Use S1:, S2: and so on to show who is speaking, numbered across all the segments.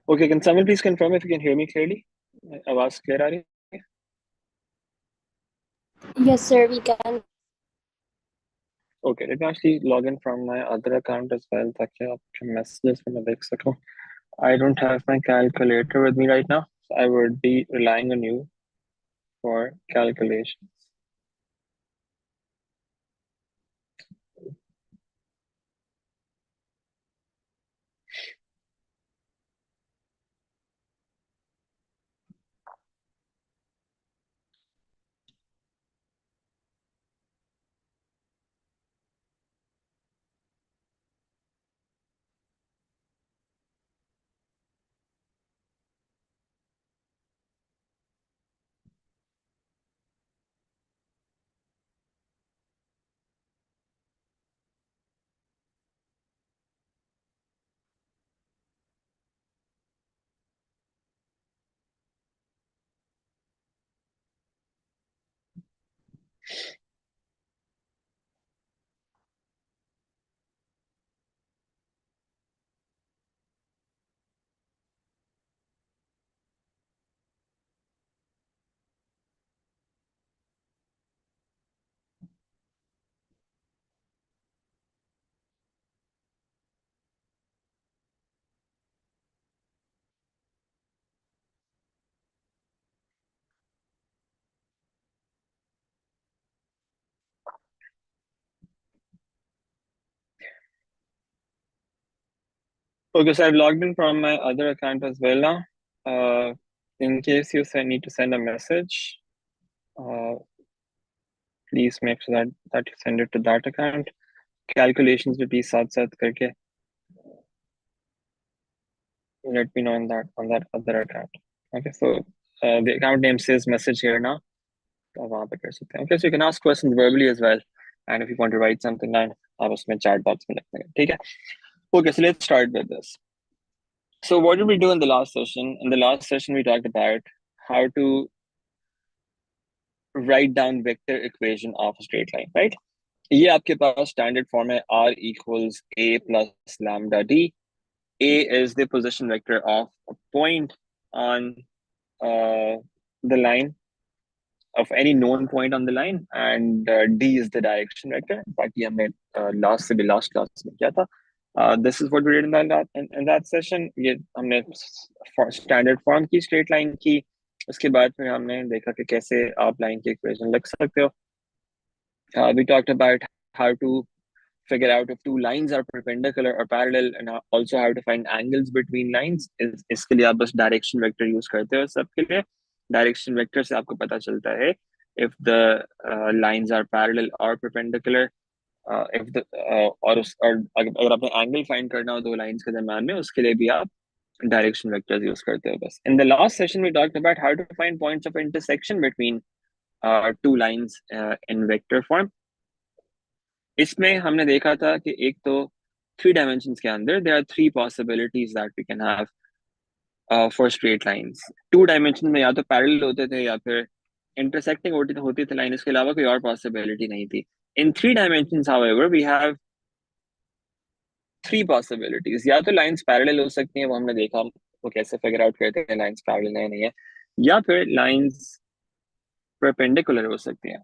S1: Okay, can someone please confirm if you can hear me clearly? आवाज clear आ रही है?
S2: Yes, sir, we can.
S1: Okay, let me actually log in from my other account as well ताकि आपके messages में मैं देख सकूं. I don't have my calculator with me right now, so I would be relying on you for calculations. Okay, so I've logged in from my other account as well now. In case you need to send a message, uh, please make sure that you send it to that account. Calculations will be साथ साथ करके let me know on that other account. Okay, so the account name says message here now. तो वहाँ पे कर सकते हैं. Okay, so you can ask questions verbally as well, and if you want to write something down, आप उसमें chat box में लिख देंगे. ठीक है? Okay, so let's start with this. So what did we do in the last session? In the last session, we talked about how to write down vector equation of a straight line, right? ये आपके पास standard form है R equals A plus lambda D. A is the position vector of a point on the line of any known point on the line, and D is the direction vector. बाकी हमने last class में किया था. This is what we did in that session. ये हमने standard form की straight line की. उसके बाद फिर हमने देखा कि कैसे आप line की equation लिख सकते हो. We talked about how to figure out if two lines are perpendicular or parallel, and also how to find angles between lines. इसके लिए आप बस direction vector use करते हो सबके लिए. Direction vector से आपको पता चलता है if the lines are parallel or perpendicular. If the और अगर आपने angle find करना हो दो lines के दरम्यान में, उसके लिए भी आप direction vectors use करते हो बस. In the last session we talked about how to find points of intersection between two lines in vector form. इसमें हमने देखा था कि एक तो 3 dimensions के अंदर there are 3 possibilities that we can have for straight lines. 2 dimensions में या तो parallel होते थे या फिर intersecting होती थी line. इसके अलावा कोई और possibility नहीं थी. In 3 dimensions, however, we have 3 possibilities. या तो lines parallel हो सकती हैं, वो हमने देखा वो कैसे figure out करते हैं lines parallel है नहीं है, या फिर lines perpendicular हो सकती हैं,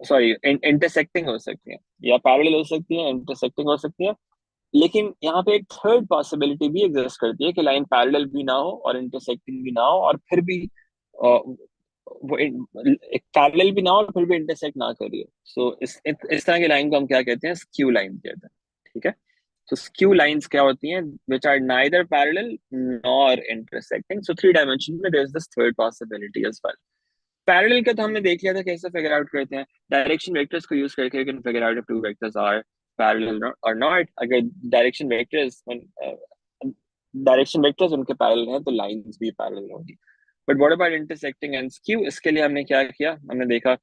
S1: सॉरी इंटरसेक्टिंग हो सकती हैं, या पैरेलल हो सकती हैं, इंटरसेक्टिंग हो सकती हैं. लेकिन यहाँ पे एक थर्ड पॉसिबिलिटी भी एग्जिस्ट करती है कि लाइन पैरेलल भी ना हो और इंटरसेक्टिंग भी ना हो और फिर भी वो एक पैरेलल भी ना हो और फिर भी इंटरसेक्ट ना करिए. सो इस तरह की लाइन को हम क्या कहते हैं? स्क्यू लाइन कहते हैं. ठीक है? तो स्क्यू लाइंस क्या होती हैं? Which are neither parallel nor intersecting. So 3 dimensions में there is this third possibility as well. Parallel का तो हमने देख लिया था कैसे फिगर आउट करते हैं. डायरेक्शन वेक्टर्स को यूज करके you can figure out if two vectors are parallel और नॉट. अगर डायरेक्शन वेक्टर्स उनके पैरेलल हैं तो लाइंस भी पैरेलल होंगी. But what about intersecting and skew? इसके लिए हमने क्या किया? हमने देखा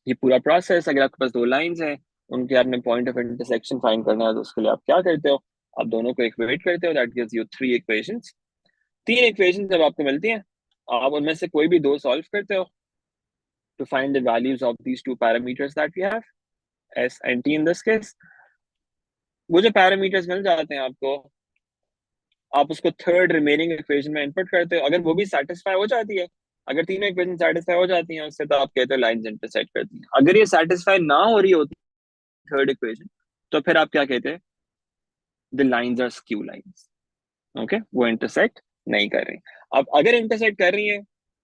S1: ये पूरा प्रोसेस. अगर आपके पास दो लाइंस हैं, उनके आपने पॉइंट ऑफ इंटरसेक्शन फाइंड करना है, तो उसके लिए आप क्या करते हो? आप दोनों को इक्वेट करते हो. That gives you 3 equations. 3 equations जब आपको मिलती हैं, आप उनमें से कोई भी दो सॉल्व करते हो to find the values of these two parameters that we have, S and T in this case. वो जो parameters मिल जाते हैं आपको, आप उसको थर्ड रिमेनिंग इक्वेशन में इनपुट करते हो, अगर वो भी सेटिस्फाई हो जाती है, अगर तीनों इक्वेशन सेटिस्फाई हो जाती हैं उससे, तो आप कहते हो लाइंस इंटरसेक्ट करती हैं। अगर ये सेटिस्फाई ना हो रही होती थर्ड इक्वेशन, तो फिर आप क्या कहते हैं? The lines are skew lines. Okay, वो इंटरसेक्ट नहीं कर रही। अब अगर इंटरसेक्ट कर रही है,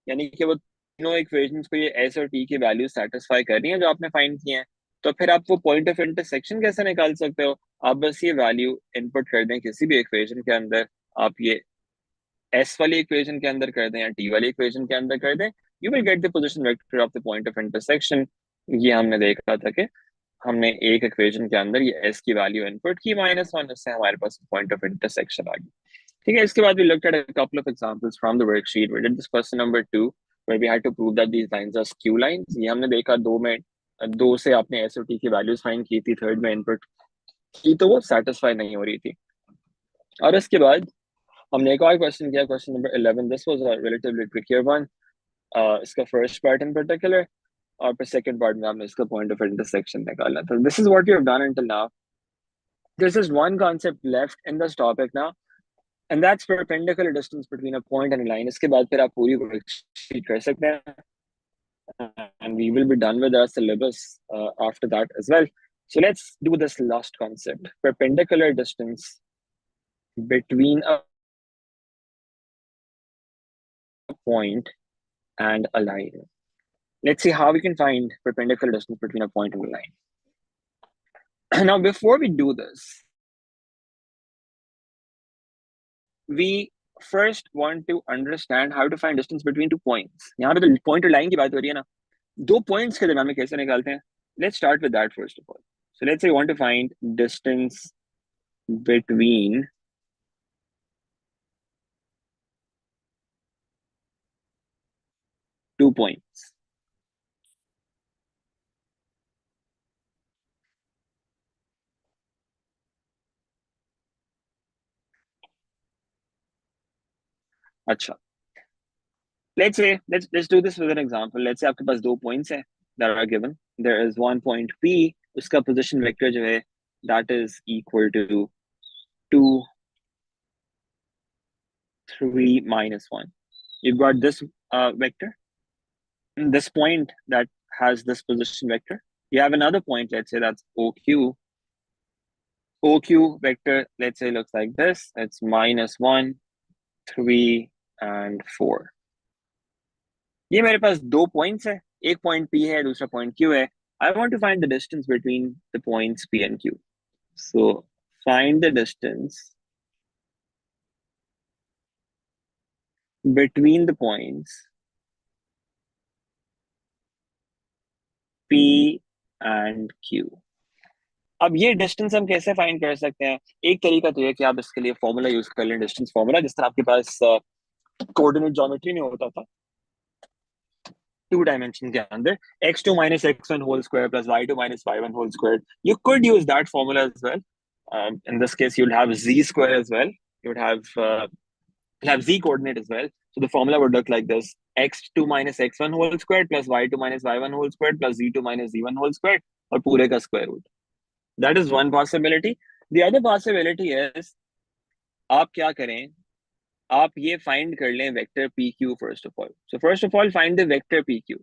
S1: यानी कि वो तीनों इक्वेशंस को ये एस और टी की वैल्यू सेटिस्फाई कर रही है जो आपने फाइंड किए हैं, तो फिर आप वो पॉइंट ऑफ इंटरसेक्शन कैसे निकाल सकते हो? आप बस ये वैल्यू इनपुट कर दें किसी भी इक्वेशन के अंदर, आप ये एस वाली इक्वेशन के अंदर कर दें या टी वाली इक्वेशन के अंदर कर दें, you will get the position vector of the point of intersection. ये हमने देखा था कि हमने एक इक्वेशन के अंदर ये एस की वैल्यू इनपुट की -1, उससे हमारे पास पॉइंट ऑफ इंटरसेक्शन आ गई। ठीक है, इसके बाद we looked at a couple of examples from the worksheet. We did this question number 2 where we had to prove that these lines are skew lines. ये हमने देखा दो से आपने एस और टी की वैल्यूज फाइंड की थी, थर्ड में इनपुट की तो वो सेटिस्फाई नहीं हो रही थी। और इसके बाद हमने एक और क्वेश्चन किया, question number 11. This was a relatively trickier one, इसका फर्स्ट पार्ट इन पर्टिकुलर, और फिर सेकंड पार्ट में हमने इसका पॉइंट ऑफ इंटरसेक्शन निकाला था. This is what you have done until now. There's just one concept left in this topic now, and that's perpendicular distance between a point and a line. इसके बाद फिर आप पूरी वर्कशीट कर सकते हैं, and we will be done with our syllabus after that as well. So let's do this last concept, perpendicular distance between a point and a line. Let's see how we can find perpendicular distance between a point and a line. Now, before we do this, we first want to understand how to find distance between two points. यहाँ पे तो point और line की बात हो रही है ना, दो points के दरम्यान में कैसे निकालते हैं? Let's start with that first of all. So let's say you want to find distance between two points. अच्छा, let's do this with an example. Let's say आपके पास दो points हैं that are given. There is one point P, उसका position vector जो है that is equal to 2, 3, -1. You've got this vector, this point that has this position vector. You have another point, let's say that's OQ. OQ vector, let's say, looks like this. It's -1, 3, and 4. ये मेरे पास दो points है, एक point P है, दूसरा point Q है. I want to find the distance between the points P and Q. So find the distance between the points P and Q. अब ये डिस्टेंस हम कैसे फाइंड कर सकते हैं? एक तरीका तो है कि आप इसके लिए फॉर्मूला यूज कर लें, डिस्टेंस फॉर्मूला, जिस तरह आपके पास कोऑर्डिनेट ज्योमेट्री में होता था टू डायमेंशन के अंदर, x2 minus x1 whole square plus y2 minus y1 whole square. You could use that formula as well. In this case, you'll have z square as well. You'd have z coordinate as well. So the formula would look like this: x2 minus x1 whole square plus y2 minus y1 whole square plus z2 minus z1 whole square, और पूरे का square root. That is one possibility. The other possibility is आप क्या करें, आप ये find कर लें vector P Q first of all. So first of all find the vector P Q.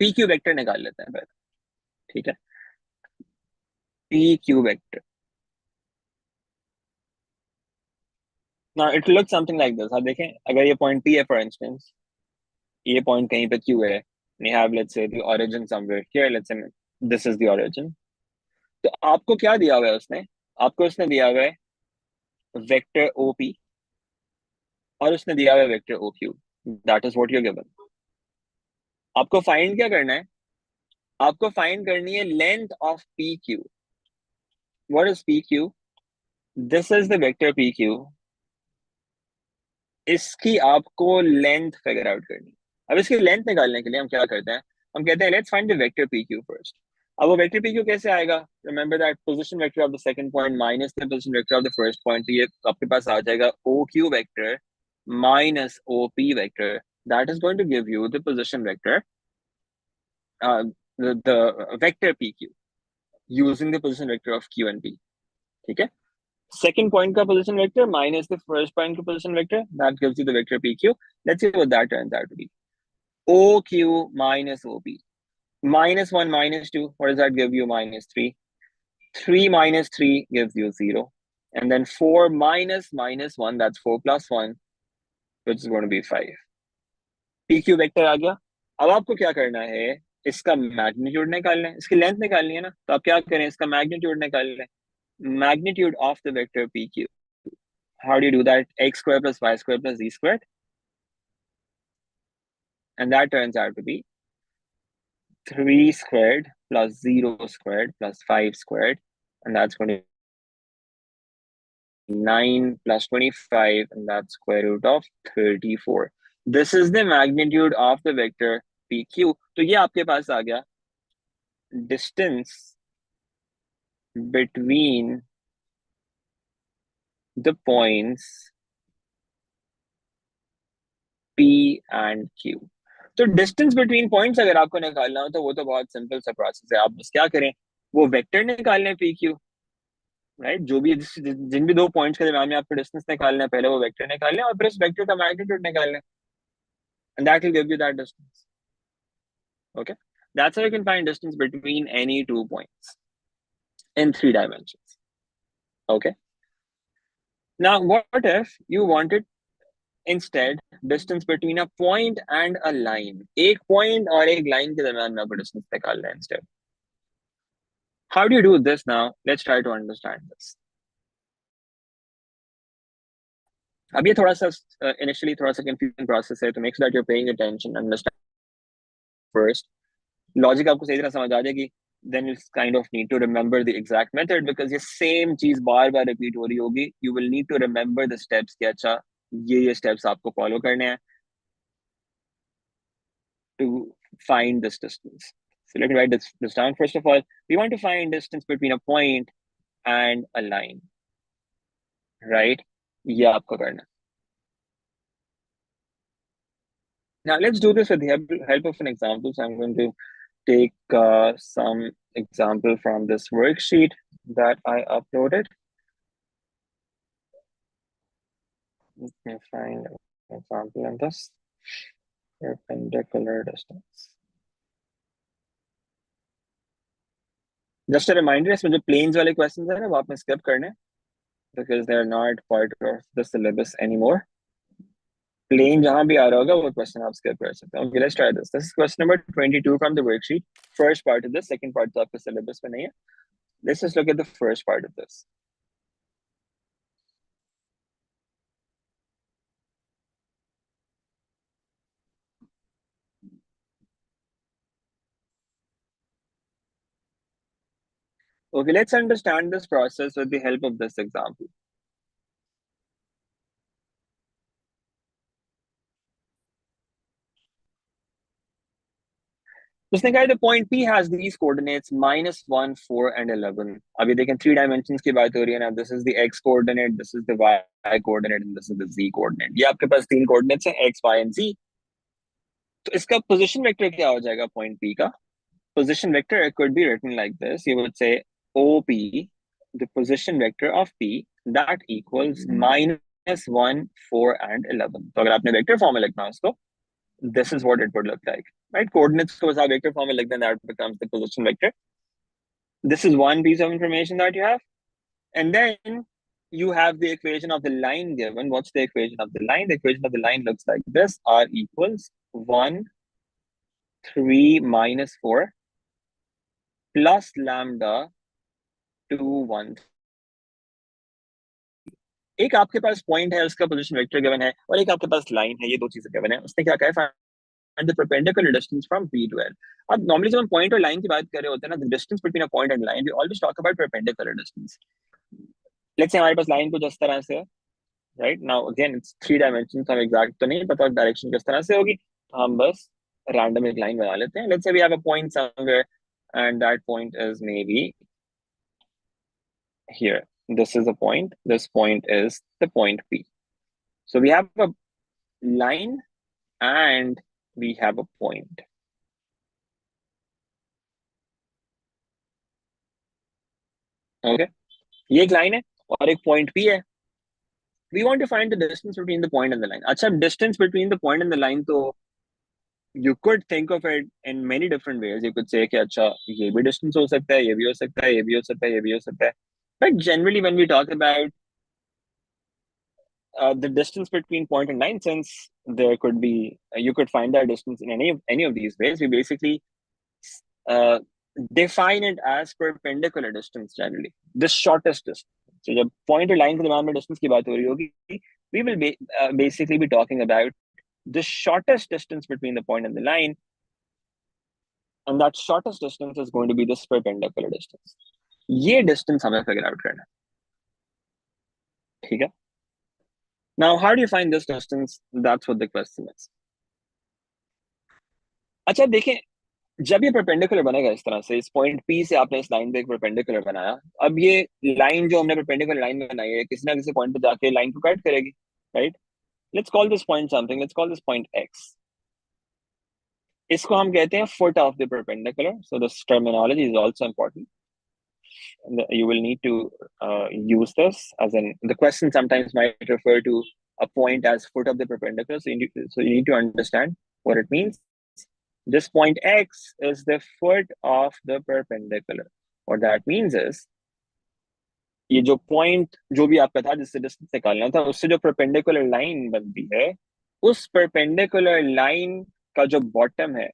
S1: P Q vector निकाल लेते हैं पहले, ठीक है? P Q vector. Now it look something like this. आप देखें, अगर ये पॉइंट पी है फॉर इंस्टेंस, ये पॉइंट कहीं पे क्यू है, we have let's say the origin somewhere here, let's say this is the origin. तो आपको क्या दिया हुआ है उसने? आपको उसने दिया हुआ है वेक्टर ओपी और उसने दिया हुआ है vector O Q. That is what you given. आपको फाइंड क्या करना है? आपको फाइंड करनी है length of P Q. What is P Q? This is the vector P Q. इसकी आपको लेंथ फिगर आउट करनी. अब इसकी लेंथ निकालने के लिए हम क्या करते हैं? हम कहते हैं let's find the vector P Q first. अब वो वेक्टर पी क्यू कैसे आएगा? Remember that position vector of the second point minus the position vector of the first point. तो ये आपके पास आ जाएगा O Q vector minus OP vector. That is going to give you the position vector, the vector PQ using the position vector of Q and P. ठीक है? Second point ka position vector minus the first point ka position vector, that gives you the vector PQ. Let's see what that turns out to be. OQ minus OP. -1 -2, what does that give you? -3. 3 minus 3 gives you 0. And then 4 minus -1, that's 4 plus 1, which is going to be 5. PQ vector आ गया. अब आपको क्या करना है, इसका magnitude निकालना है, इसकी लेंथ निकालनी है ना, तो आप क्या करें, इसका मैग्नीट्यूड निकाल लें. Magnitude of the vector PQ. How do you do that? X squared plus y squared plus z squared. And that turns out to be 3 squared plus 0 squared plus 5 squared. And that's going to be 9 plus 25, and that's square root of 34. This is the magnitude of the vector PQ. तो ये आपके पास आ गया distance between the points P and Q. तो distance between points अगर आपको निकालना हो तो वो तो बहुत सिंपल सा प्रोसेस है. आप बस क्या करें, वो वेक्टर निकालने पी क्यू, राइट. जो भी जिन भी दो पॉइंट्स के दरमियान में आपको डिस्टेंस निकालना है, पहले वो वेक्टर निकाल लें और फिर उस वेक्टर का मैग्नीट्यूड निकाल लें, and that will give you that distance. Okay, that's how you can find distance between any two points in 3 dimensions. Okay, now what if you wanted instead distance between a point and a line? एक point और एक line के दरमियान में आपको distance निकालना है instead. How do you do this now? Let's try to understand this. अब ये थोड़ा सा initially थोड़ा सा confusing process है, to make sure that you're paying attention, understand first. Logic आपको सही तरह समझ आ जाएगी, then you kind of need to remember the exact method, because ये same चीज बार बार repeat हो रही होगी. You will need to remember the steps कि अच्छा ये steps आपको follow करने हैं to find this distance. So let me write this down. First of all, we want to find distance between a point and a line, right? ये आपको करना. Now let's do this with the help of an example. So I'm going to take some example from this worksheet that I uploaded. Let me find an example in this. Perpendicular distance. Just a reminder, इसमें जो planes वाले questions हैं ना, वो आपने skip करने, because they're not part of the syllabus anymore. Plane जहाँ भी आ रहा होगा वो question आप skip कर सकते हैं. Okay, let's try this. This is question number 22 from the worksheet. First part of this, second part तो आपके syllabus में नहीं है. Let's just look at the first part of this. Okay, let's understand this process with the help of this example. उसने कहा the point P has these coordinates -1, 4 and 11. अभी देखें 3 dimensions की बात हो रही है ना. This is the x coordinate, this is the y coordinate, and this is the z coordinate. ये आपके पास 3 coordinates हैं, x, y and z. तो इसका position vector क्या हो जाएगा point P का? Position vector, it could be written like this. You would say OP, the position vector of P, that equals -1, 4 and 11. तो अगर आपने vector form में लिखना है इसको, this is what it would look like, right? Coordinates को बस आप vector form में लिख दें, that becomes the position vector. This is one piece of information that you have. And then you have the equation of the line given. What's the equation of the line? The equation of the line looks like this. R equals 1, 3 minus 4 plus lambda 2, 1. एक आपके पास point है, उसका position vector given है, और एक आपके पास line है. ये दो चीजें गिवन है. उसने क्या कहा, find the perpendicular distance from P to L. अब नॉर्मली जब हम पॉइंट और लाइन की बात कर रहे होते हैं ना, the distance between a point and line, we always talk about perpendicular distance. Let's say हमारे पास लाइन कुछ इस तरह से है, right? Now again it's 3 dimensions, हम exact तो नहीं पता डायरेक्शन किस तरह से होगी, तो हम बस random एक लाइन बना लेते हैं. Let's say we have a point somewhere and that point is maybe here. This is a point, this point is the point P. So we have a line and we have a point. Okay, ये एक line है और एक point P है. We want to find the distance between the point and the line. अच्छा, distance between the point and the line, तो you could think of it in many different ways. You could say कि अच्छा ये भी distance हो सकता है, ये भी हो सकता है, ये भी हो सकता है, ये भी हो सकता है. But generally when we talk about the distance between point and line, since there could be you could find that distance in any of these ways, we basically uh, define it as perpendicular distance generally, the shortest distance. So जब point और line के दरम्यान में distance की बात हो रही होगी, we will basically be talking about the shortest distance between the point and the line, and that shortest distance is going to be this perpendicular distance. ये distance हमें figure out करना है, ठीक है? Now, how do you find this distance? That's what the question is. अच्छा देखें, जब ये परपेंडिकुलर बनेगा इस तरह से, इस पॉइंट P से आपने इस लाइन पे एक परपेंडिकुलर बनाया, अब ये लाइन जो हमने परपेंडिकुलर लाइन बनाई है किसी ना किसी पॉइंट पे जाके लाइन को कट करेगी, right? Let's call this point something, let's call this point X. इसको हम कहते हैं foot of the perpendicular. So this terminology is also important. You will need to use this, as in the question sometimes might refer to a point as foot of the perpendicular, so you need to understand what it means. This point X is the foot of the perpendicular. What that means is, ये जो point जो भी आपका था जिससे distance निकालना था, उससे जो परपेंडिकुलर लाइन बनती है, उस परपेंडिकुलर लाइन का जो बॉटम है,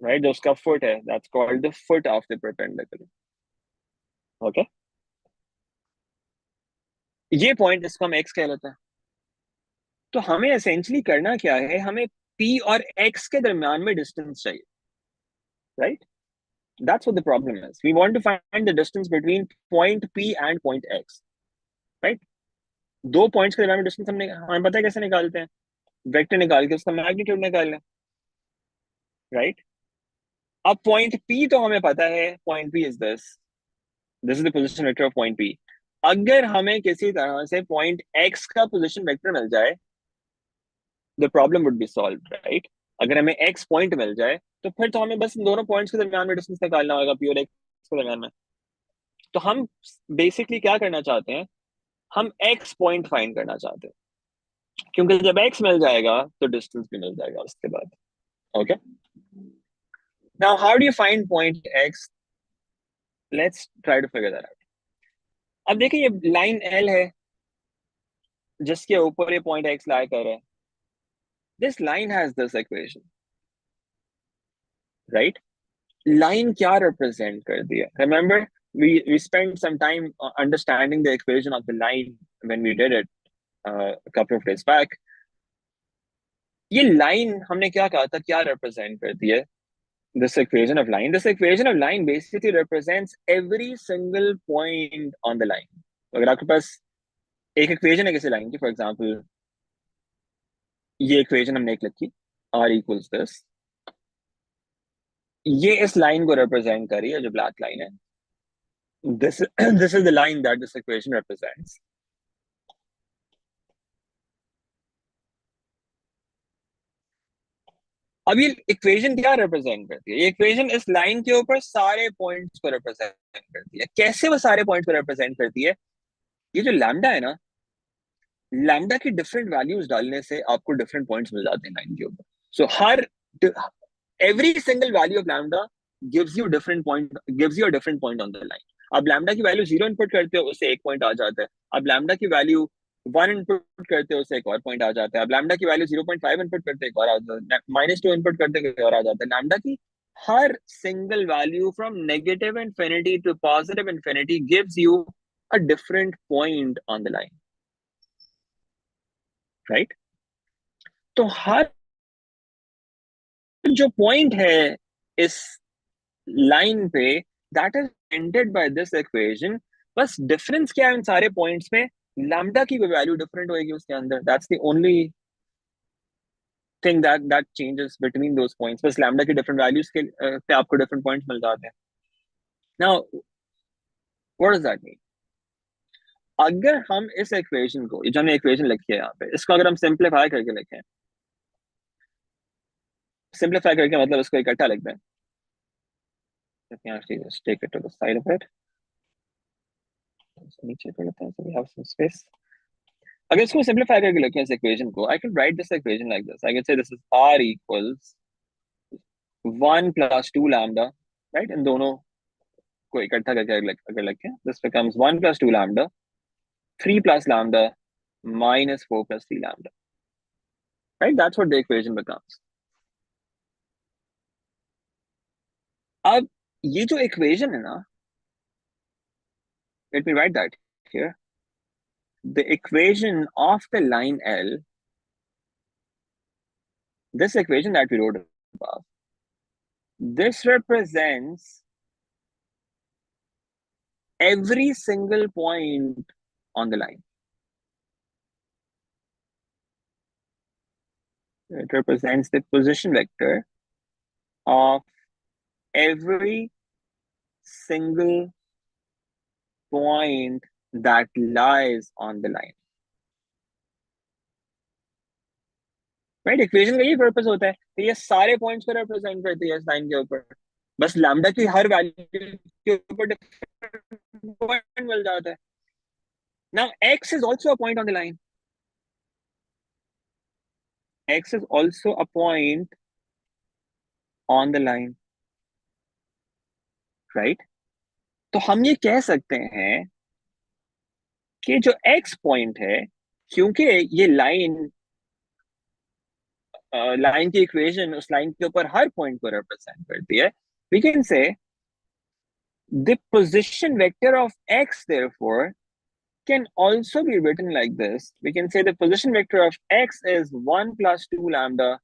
S1: राइट, जो उसका फुट है, that's called the foot of the perpendicular. Okay, ये पॉइंट इसको हम एक्स कह लेते हैं. तो हमें एसेंशियली करना क्या है, हमें पी और एक्स के दरमियान में डिस्टेंस चाहिए, right? That's what the problem is. We want to find the distance between point P and point X, right? दो पॉइंट्स के दरमियान में डिस्टेंस हमें पता है कैसे निकालते हैं, वेक्टर निकाल के उसका मैग्नीट्यूड निकाल लें, राइट? अब पॉइंट P तो हमें पता है, point P is this is the position vector of point P. अगर हमें किसी तरह से पॉइंट X का पोजीशन वेक्टर मिल जाए, the problem would be solved, right? अगर हमें X पॉइंट मिल जाए तो फिर तो हमें बस इन दोनों पॉइंट्स के दरमियान में डिस्टेंस निकालना होगा, P और X के दरमियान में. तो हम बेसिकली क्या करना चाहते हैं, हम X पॉइंट फाइंड करना चाहते हैं, क्योंकि जब X मिल जाएगा तो डिस्टेंस भी मिल जाएगा उसके बाद. Okay, now how do you find point X? Let's try to figure that out. अब देखिए, ये लाइन L है जिसके ऊपर ये पॉइंट X लाई कर रहा है. This line has this equation, right? Line क्या रिप्रेजेंट कर दिया? Remember, we spent some time understanding the equation of the line when we did it a couple of days back. ये लाइन हमने क्या कहा था, क्या रिप्रेजेंट करती है? This equation of line basically represents every single point on the line. अगर आपके पास एक इक्वेशन है किसी लाइन की, फॉर एग्जांपल ये इक्वेशन हमने एक लिखी, r equals this, ये इस लाइन को रिप्रेजेंट कर रही है, जो ब्लैक लाइन है. this this is the line that this equation represents. अब ये इक्वेशन क्या रिप्रेजेंट करती है? ये इक्वेशन इस लाइन के ऊपर सारे पॉइंट्स को रिप्रेजेंट करती है. कैसे वो सारे पॉइंट्स को रिप्रेजेंट करती है? ये जो लैम्डा है ना, लैम्डा की डिफरेंट वैल्यूज डालने से आपको डिफरेंट पॉइंट्स मिल जाते हैं लाइन के ऊपर. सो हर every single value of lambda gives you a different point on the line. अब लैम्डा की वैल्यू 0 इनपुट करते हो, उससे एक पॉइंट आ जाता है. अब लैम्डा की वैल्यू 1 इनपुट करते हो, उससे एक और पॉइंट आ जाता है. अब लैम्डा की वैल्यू 0.5 इनपुट करते एक और आ जाता है. -2 इनपुट करते एक और आ जाता है. लैम्डा की हर single value from negative infinity to positive infinity gives you a different point on the line, right? तो हर जो पॉइंट है इस लाइन पे, that is represented by this equation. बस डिफरेंस क्या है इन सारे पॉइंट्स में? लैम्डा की वैल्यू डिफरेंट होगी उसके अंदर. That's the only thing that changes between those points. बस लैम्डा की डिफरेंट वैल्यूज के पे आपको डिफरेंट पॉइंट्स मिल जाते हैं. Now what does that mean? अगर हम इस इक्वेशन को, ये जो हमने इक्वेशन लिखी है यहाँ पे, इसको अगर हम सिंप्लीफाई करके लिखें, सिंप्लीफाई करके मतलब इसको इकट्ठा लिख दें. Let me actually just take it to the side of it. नीचे कर लेते हैं so we have some space. अगर इसको सिंपलीफाई करके लिखें इस इक्वेशन को, I can write this equation like this. I can say this is r equals 1 plus 2 lambda, right? इन दोनों को इकट्ठा करके अगर लिखें, this becomes 1 plus 2 lambda, 3 plus lambda minus 4 plus 3 lambda, right? That's what the equation becomes. अब ये जो equation है ना, let me write that here. The equation of the line L, this equation that we wrote above, this represents every single point on the line. It represents the position vector of every single point that lies on the line. Right, equation का ये purpose होता है कि ये सारे points को represent करती है इस लाइन के ऊपर, बस लैम्डा की हर वैल्यू के ऊपर डिफरेंट पॉइंट मिल जाता है. Now x is also a point on the line. X is also a point on the line, right? तो हम ये कह सकते हैं कि जो x पॉइंट है, क्योंकि ये लाइन की इक्वेशन उस लाइन के ऊपर हर पॉइंट को रिप्रेजेंट करती है, we can say the position vector of x therefore can also be written like this. We can say the position vector of x is 1 plus 2 lambda,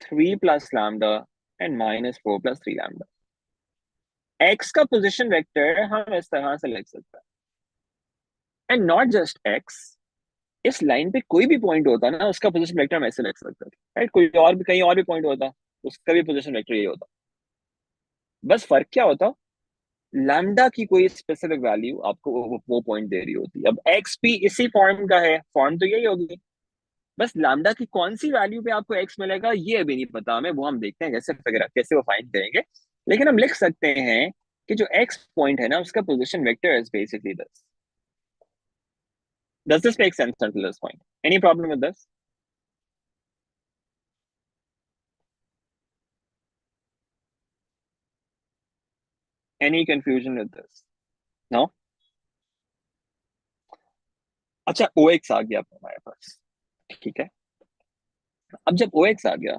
S1: 3 plus lambda, and minus 4 plus 3 lambda. x का position vector हम इस तरह से लिख सकते हैं. And not just x, इस line पे कोई भी पॉइंट होता ना, उसका पोजीशन वेक्टर हम ऐसे लिख सकते हैं, राइट? कोई और भी कहीं और भी पॉइंट होता, उसका भी पोजीशन वेक्टर ये होता. बस फर्क क्या होता, लैम्डा की कोई स्पेसिफिक वैल्यू आपको वो पॉइंट दे रही होती. अब एक्स भी इसी फॉर्म का है, फॉर्म तो यही होगी, बस लैम्डा की कौन सी वैल्यू पे आपको एक्स मिलेगा ये अभी नहीं पता हमें, वो हम देखते हैं कैसे वो फाइंड करेंगे. लेकिन हम लिख सकते हैं कि जो एक्स पॉइंट है ना, उसका position vector is basically this. Does this make sense until this point? Any problem with this? Any confusion with this? No? अच्छा, OX आ गया हमारे पास, ठीक है. अब जब OX आ गया,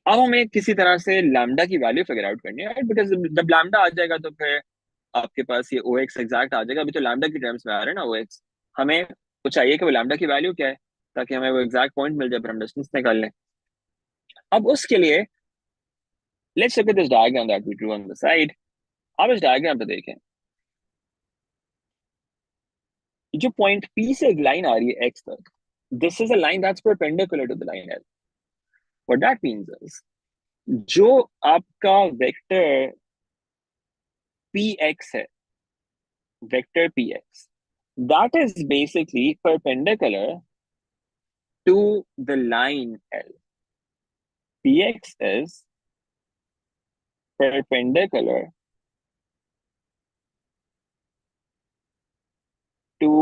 S1: अब हमें किसी तरह से लैम्डा की वैल्यू फिगर आउट करनी है, बिकॉज जब लैम्डा आ जाएगा तो फिर आपके पास ये OX एग्जैक्ट आ जाएगा. अभी तो लैम्डा की टर्म्स में आ रहे हैं ना OX, हमें वो चाहिए कि वो लैम्डा की वैल्यू क्या है, ताकि हमें वो एग्जैक्ट पॉइंट मिल जाए, फिर हम डिस्टेंस निकाल लें. अब उसके लिए let's look at this diagram that we drew on the side. आप इस डायग्राम पे देखें, जो पॉइंट P से एक लाइन आ रही है X तक, this is a line that's perpendicular to the line L. What that means is, जो आपका वेक्टर Px है, vector Px, that is basically perpendicular to the line L. Px is perpendicular to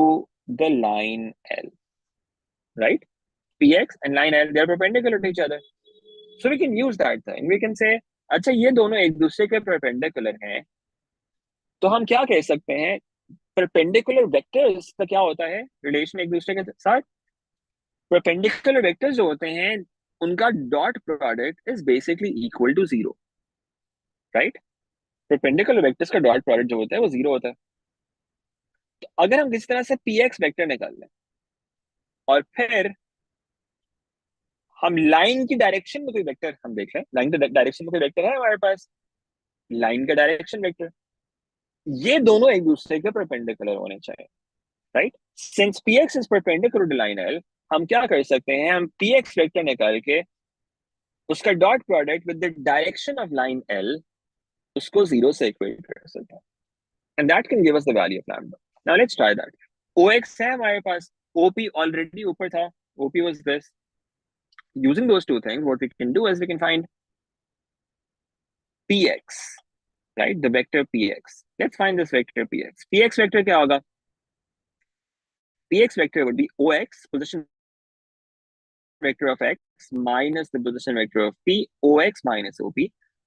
S1: the line L, right? Px and line L, they are perpendicular to each other. So we can use that thing. We can say, अच्छा ये दोनों एक दूसरे के perpendicular हैं, तो हम क्या कह सकते हैं, perpendicular vectors का क्या होता है रिलेशन एक दूसरे के साथ. perpendicular vectors जो होते हैं उनका dot product is basically equal to 0, right? perpendicular vectors का डॉट प्रोडक्ट जो होता है वो 0 होता है. तो अगर हम किसी तरह से Px वेक्टर निकाल लें और फिर हम लाइन की डायरेक्शन में कोई वेक्टर हम देख लें, लाइन के डायरेक्शन में कोई वेक्टर है हमारे पास, लाइन का डायरेक्शन वेक्टर, ये दोनों एक दूसरे के परपेंडिकुलर होने चाहिए, right? Since Px is perpendicular to line L, हम क्या कर सकते हैं, हम Px वेक्टर निकाल के उसका dot product with the direction of line L उसको 0 से इक्वेट कर सकते हैं, and that can give us the value of lambda. Now let's try that. OX है हमारे पास, OP ऑलरेडी ऊपर था, OP was this. Using those two things, what we can do is we can find Px, right? The vector Px. Let's find this vector px. Px vector क्या होगा? Px vector would be ox, position vector of x minus the position vector of p, ox minus op.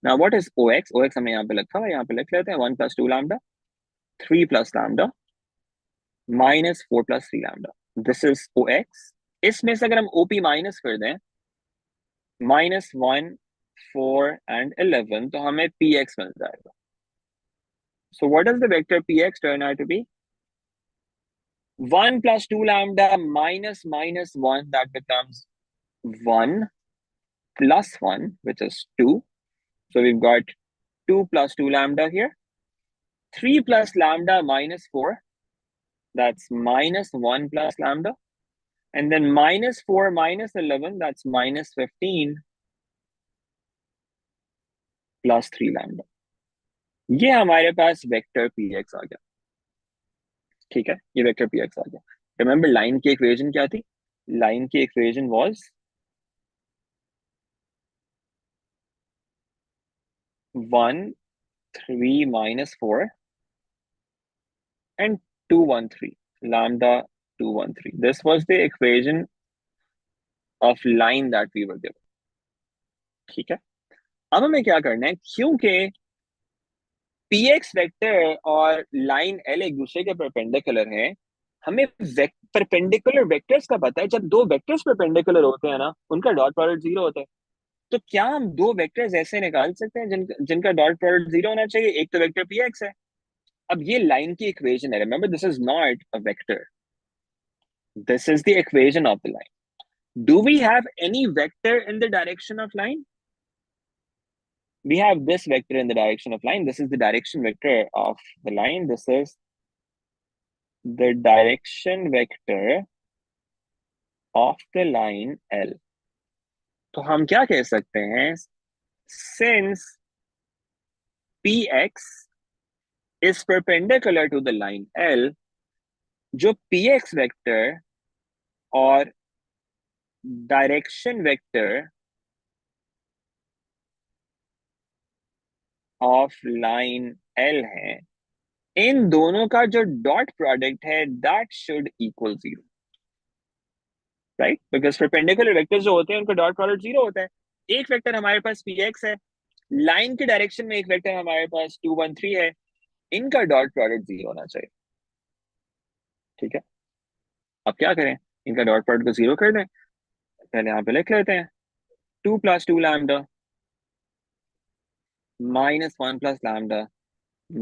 S1: Now what is ox? Ox हमने यहाँ पे लिखा हुआ है, यहाँ पे लिख लेते हैं 1 plus 2 lambda, 3 plus lambda, minus 4 plus 3 lambda. This is ox. इसमें से अगर हम op minus कर दें, minus 1, 4 and 11, तो हमें px मिल जाएगा. So what does the vector px turn out to be? 1 plus 2 lambda minus 1, that becomes 1 plus 1, which is 2. So we've got 2 plus 2 lambda here. 3 plus lambda minus 4, that's minus 1 plus lambda. And then minus 4 minus 11, that's minus 15 plus 3 lambda. ये हमारे पास vector px आ गया. ठीक है, ये vector px आ गया. Remember line की equation क्या थी? लाइन की equation was 1, 3 minus 4 and 2, 1, 3. Lambda 2, 1, 3. This was the equation of line that we were given. ठीक है, अब हमें क्या करना है, क्योंकि px वेक्टर और लाइन l एक दूसरे के परपेंडिकुलर हैं, हमें परपेंडिकुलर वेक्टर्स का पता है. जब दो वेक्टर्स परपेंडिकुलर होते हैं ना, उनका डॉट प्रोडक्ट 0 होता है. तो क्या हम दो वेक्टर्स ऐसे निकाल सकते हैं जिनका डॉट प्रोडक्ट 0 होना चाहिए? एक तो वेक्टर px है. अब ये लाइन की इक्वेशन है. Remember, this is not a vector, this is the equation of the line. Do we have any vector in the direction of line? We have this vector in the direction of line. This is the direction vector of the line. This is the direction vector of the line L. तो हम क्या कह सकते हैं? Since px is perpendicular to the line L, जो px vector और direction vector of line L है, इन दोनों का जो डॉट प्रोडक्ट है that should equal 0, right? Because perpendicular vectors जो होते हैं उनका डॉट प्रोडक्ट 0 होता है. एक वेक्टर हमारे पास px है, लाइन के डायरेक्शन में एक वेक्टर हमारे पास 2, 1, 3 है, इनका डॉट प्रोडक्ट 0 होना चाहिए. ठीक है, अब क्या करें? इनका डॉट प्रोडक्ट को 0 कर दें. पहले यहाँ पे लिख लेते हैं 2 plus 2 lambda minus 1 plus lambda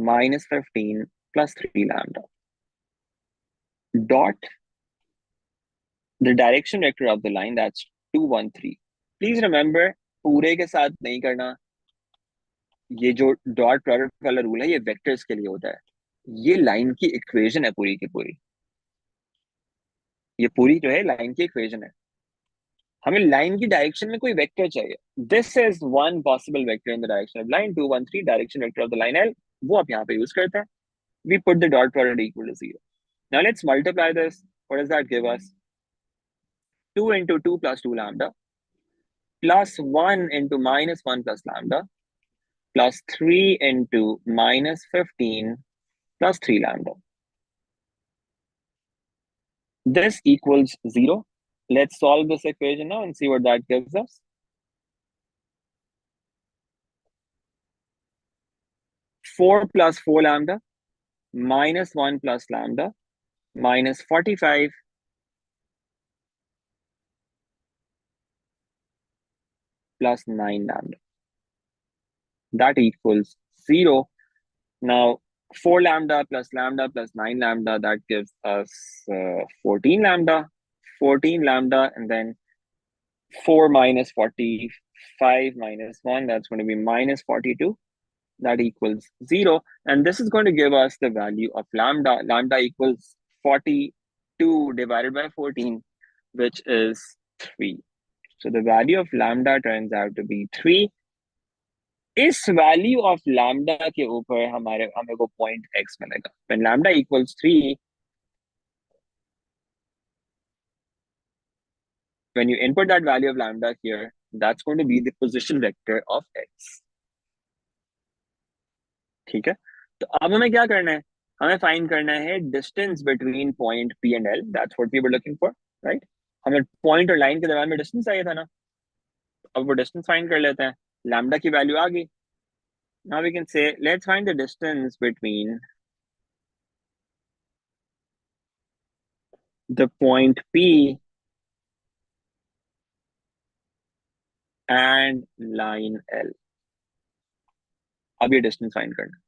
S1: minus 15 plus 3 lambda dot the direction vector of the line, that's 2, 1, 3. Please remember, पूरे के साथ नहीं करना. ये जो डॉट प्रोडक्ट वाला रूल है ये वेक्टर्स के लिए होता है. ये लाइन की इक्वेशन है पूरी की पूरी. ये पूरी जो है लाइन की इक्वेशन है. हमें लाइन की डायरेक्शन में कोई वेक्टर चाहिए. This is one possible vector in the direction of line. 2, 1, 3 direction vector of the line L, वो आप यहाँ पे यूज करते हैं. We put the dot product equal to 0. Now let's multiply this. What does that give us? 2 into 2 plus 2 lambda plus 1 into minus 1 plus lambda plus 3 into minus 15 plus 3 lambda. This equals 0. Let's solve this equation now and see what that gives us. 4 plus 4 lambda minus 1 plus lambda minus 45 plus 9 lambda. That equals 0. Now 4 lambda plus 9 lambda, that gives us 14 lambda. 14 lambda, and then 4 minus 45 minus 1, that's going to be minus 42. That equals 0. And this is going to give us the value of lambda. Lambda equals 42 divided by 14, which is 3. So the value of lambda turns out to be 3. इस value of lambda के ऊपर हमें को point x मिलेगा. When lambda equals 3, when you input that value of lambda here, that's going to be the position vector of x. ठीक है, तो अब हमें क्या करना है, हमें फाइंड करना है distance between point P and L, that's what we were looking for, right. हमें पॉइंट और लाइन के दरम्यान में डिस्टेंस चाहिए था ना, अब वो डिस्टेंस फाइंड कर लेते हैं। लैम्डा की वैल्यू आ गई। Now we can say let's find the distance between the point P and line L. अब ये डिस्टेंस फाइंड करना है,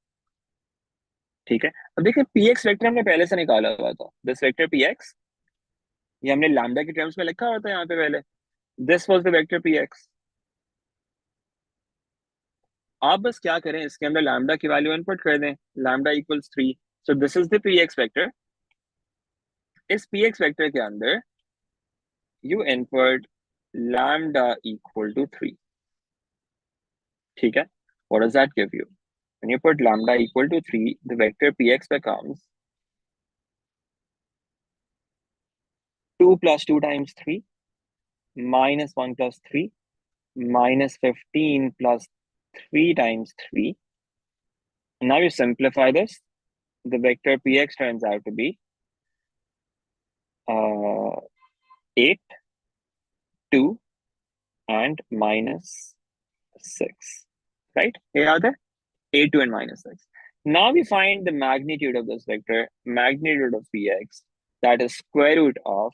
S1: ठीक है। अब देखिए पी एक्स वेक्टर हमने पहले से निकाला हुआ था, दिस वेक्टर पी एक्स, ये हमने लैम्डा के टर्म्स में लिखा हुआ था यहाँ पे पहले, this was the vector P x. आप बस क्या करें, इसके अंदर लैम्डा की वैल्यू इनपुट कर दें, lambda equals 3, so this is the P X vector. इस पी एक्स वेक्टर के अंदर you input lambda equal to 3, ठीक है। What does that give you, when you put lambda equal to 3 the vector P X becomes 2 plus 2 times 3 minus 1 plus 3 minus 15 plus 3 times 3. Now you simplify this, the vector px turns out to be 8, 2 and minus 6, right? Yeah, 8, 2 and minus 6. Now we find the magnitude of this vector, magnitude of px, that is square root of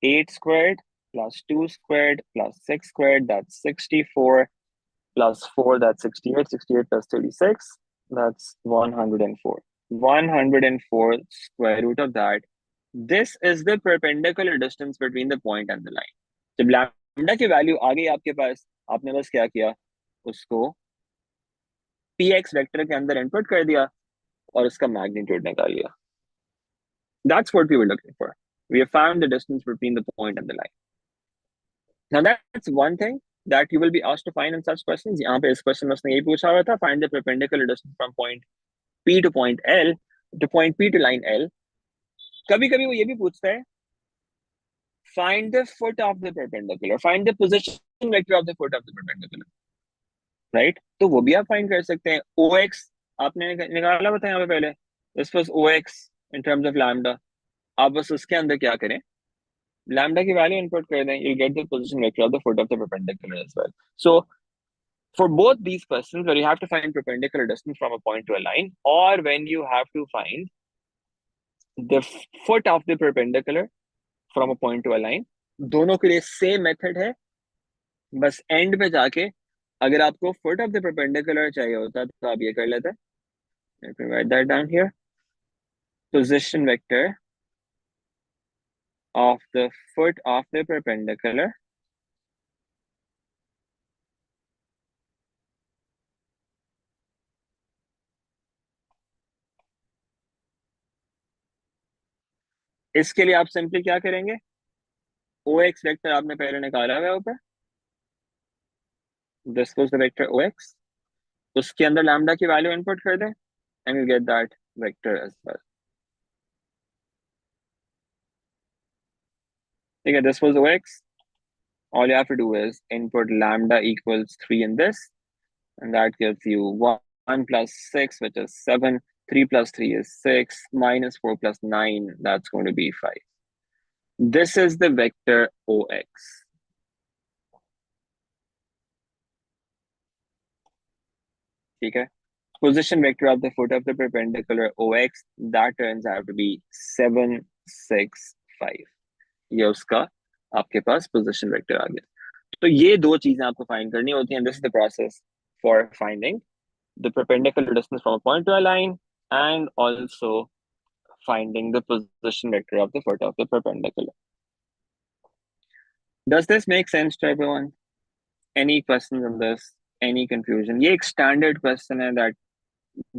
S1: 8 squared plus 2 squared plus 6 squared, that's 64, plus 4, that's 68, 68 plus 36, that's 104. 104 square root of that. This is the perpendicular distance between the point and the line. जब lambda की value आ गई आपके पास, आपने बस क्या किया, उसको पी एक्स वेक्टर के अंदर इनपुट कर दिया और उसका मैग्नीट्यूड निकाल लिया. That's what we were looking for. We have found the distance between the point and the line. Now that's one thing that you will be asked to find in such questions. यहाँ पे इस question में उसने यही पूछा हुआ था, find the perpendicular distance from point P to point L, to point P to line L. कभी कभी वो ये भी पूछता है, find the foot of the perpendicular, find the position vector of the foot of the perpendicular, right? तो वो भी आप फाइंड कर सकते हैं. OX आपने निकाला हुआ था यहाँ पे पहले, this was OX in terms of lambda. आप बस उसके अंदर क्या करें, lambda की वैल्यू इनपुट कर दें, you'll get the position vector of the foot of the perpendicular as well. So for both these questions, where you have to find perpendicular distance from a point to a line, or when you have to find the foot of the perpendicular from a point to a line, दोनों के लिए same method है. बस and में जाके अगर आपको foot of the perpendicular चाहिए होता तो आप ये कर लेते. Let me write that down here. Position vector of the foot of the perpendicular इसके लिए आप सिंपली क्या करेंगे, OX वेक्टर आपने पहले निकाला हुआ है ऊपर, this was the vector OX, उसके अंदर लैम्डा की वैल्यू इनपुट कर दें and you get that vector as well. Okay, this was OX. All you have to do is input lambda equals 3 in this, and that gives you 1 plus 6, which is 7. 3 plus 3 is 6. Minus 4 plus 9, that's going to be 5. This is the vector OX. Okay. Position vector of the foot of the perpendicular OX, that turns out to be 7, 6, 5. ये उसका आपके पास position vector आ गया. तो ये दो चीजें आपको फाइंड करनी होती हैं. This is the process for finding the perpendicular distance from a point to a line and also finding the position vector of the foot of the perpendicular. Does this make sense to everyone? Any questions on this? Any confusion? ये एक standard question है that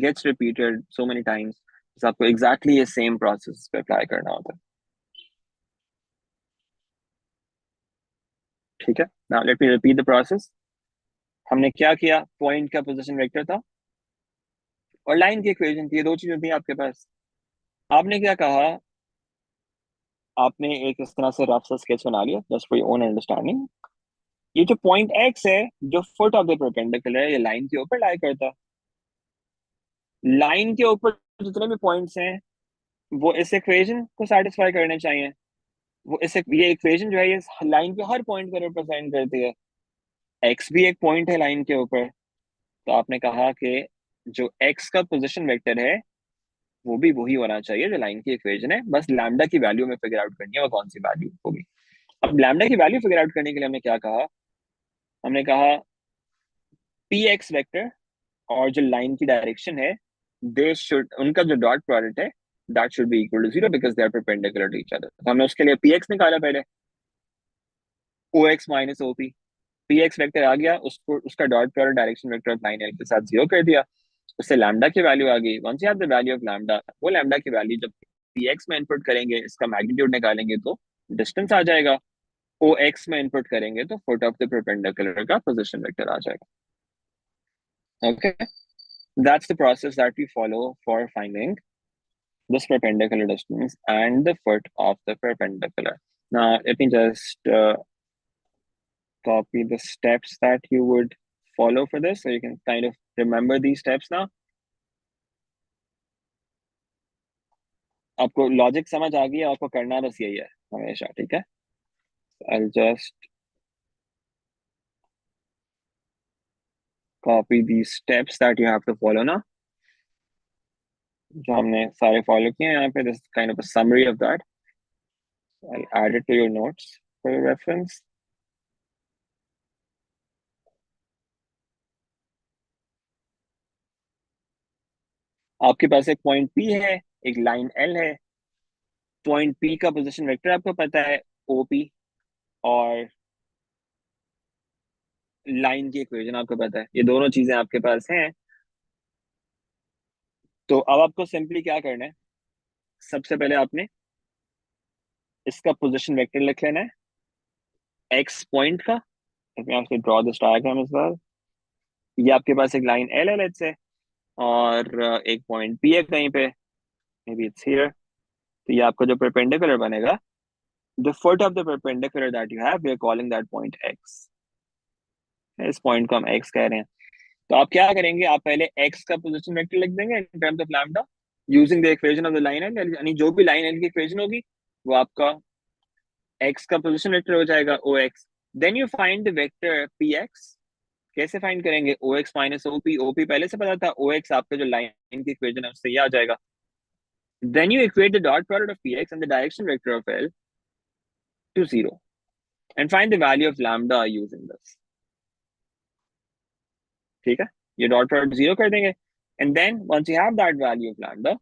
S1: gets repeated so many times. तो आपको exactly the same process पे apply करना होता है. ठीक है. Now let me repeat the process. हमने क्या किया, पॉइंट का पोजीशन वेक्टर था और लाइन की इक्वेशन थी, ये दो चीजें थी आपके पास. आपने क्या कहा, आपने एक इस तरह से रफ सा स्केच बना लिया just for your own understanding. ये जो पॉइंट एक्स है, जो फुट ऑफ द परपेंडिकुलर है, ये लाइन के ऊपर लाई करता है. लाइन के ऊपर जितने भी पॉइंट्स हैं वो इस इक्वेशन को सेटिस्फाई करने चाहिए। वो इस ये इक्वेशन जो है ये लाइन के हर पॉइंट को रिप्रेजेंट करती है। एक्स भी एक पॉइंट है लाइन के ऊपर, तो आपने कहा कि जो एक्स का पोजीशन वेक्टर है वो भी वही होना चाहिए जो लाइन की इक्वेशन है। बस लैम्डा की वैल्यू में फिगर आउट करनी है वो कौन सी वैल्यू होगी। अब लैम्डा की वैल्यू फिगर आउट करने के लिए हमने क्या कहा, हमने कहा पी एक्स वेक्टर और जो लाइन की डायरेक्शन है दे शुड, उनका जो डॉट प्रोडक्ट है that should be equal to zero because they are perpendicular to each other. तो हमने उसके लिए पी एक्स निकाला पहले, O X minus O P. P X vector आ गया, उसको उसका dot product direction vector of line L के साथ जीरो कर दिया। उससे लैम्डा की वैल्यू आ गई। Once you have the value of lambda, वो लैम्डा की वैल्यू जब पी एक्स में इनपुट करेंगे इसका मैग्नीट्यूड निकालेंगे तो डिस्टेंस आ जाएगा। ओ एक्स में इनपुट करेंगे तो फुट ऑफ द परपेंडिकुलर का पोजीशन वेक्टर आ जाएगा। Okay, that's the process that we follow for finding this perpendicular distance and the foot of the perpendicular. Now, let me just copy the steps that you would follow for this so you can kind of remember these steps now. आपको logic समझ आ गई है, आपको करना बस यही है हमेशा, ठीक है। I'll just copy these steps that you have to follow now, जो हमने सारे फॉलो किए हैं यहाँ पे। This is kind of a summary of that. I'll add it to your notes for your reference. आपके पास एक पॉइंट P है, एक लाइन L है। पॉइंट P का पोजीशन वेक्टर आपको पता है OP, और लाइन की इक्वेशन आपको पता है। ये दोनों चीजें आपके पास हैं। तो अब आपको सिंपली क्या करना है, सबसे पहले आपने इसका पोजीशन वेक्टर लिख लेना है एक्स पॉइंट का। मैं आपसे ड्रॉ दिस डायग्राम इस बार। ये आपके पास एक लाइन एल है लेट्स से, और एक पॉइंट पी है कहीं पे, मे बी इट्स हियर। तो ये आपका जो परपेंडिकुलर बनेगा, the foot of the perpendicular that you have we are calling that point X. इस पॉइंट को हम एक्स कह रहे हैं। तो आप क्या करेंगे, आप पहले एक्स का पोजीशन वेक्टर लिख देंगे इन terms of lambda using the equation of the line L, यानी जो भी लाइन एल की इक्वेशन होगी वो आपका एक्स का पोजीशन वेक्टर हो जाएगा O X. Then you find the vector P X. कैसे फाइंड करेंगे, O X minus O P. O P पहले से पता था, ओ एक्स आपका जो लाइन की इक्वेशन है उससे ये आ जाएगा। Then you equate the dot product of P X and the direction vector of L to zero and find the value of lambda using this. ठीक है, ये डॉट प्रोडक्ट जीरो कर देंगे and then once you have that value of lambda,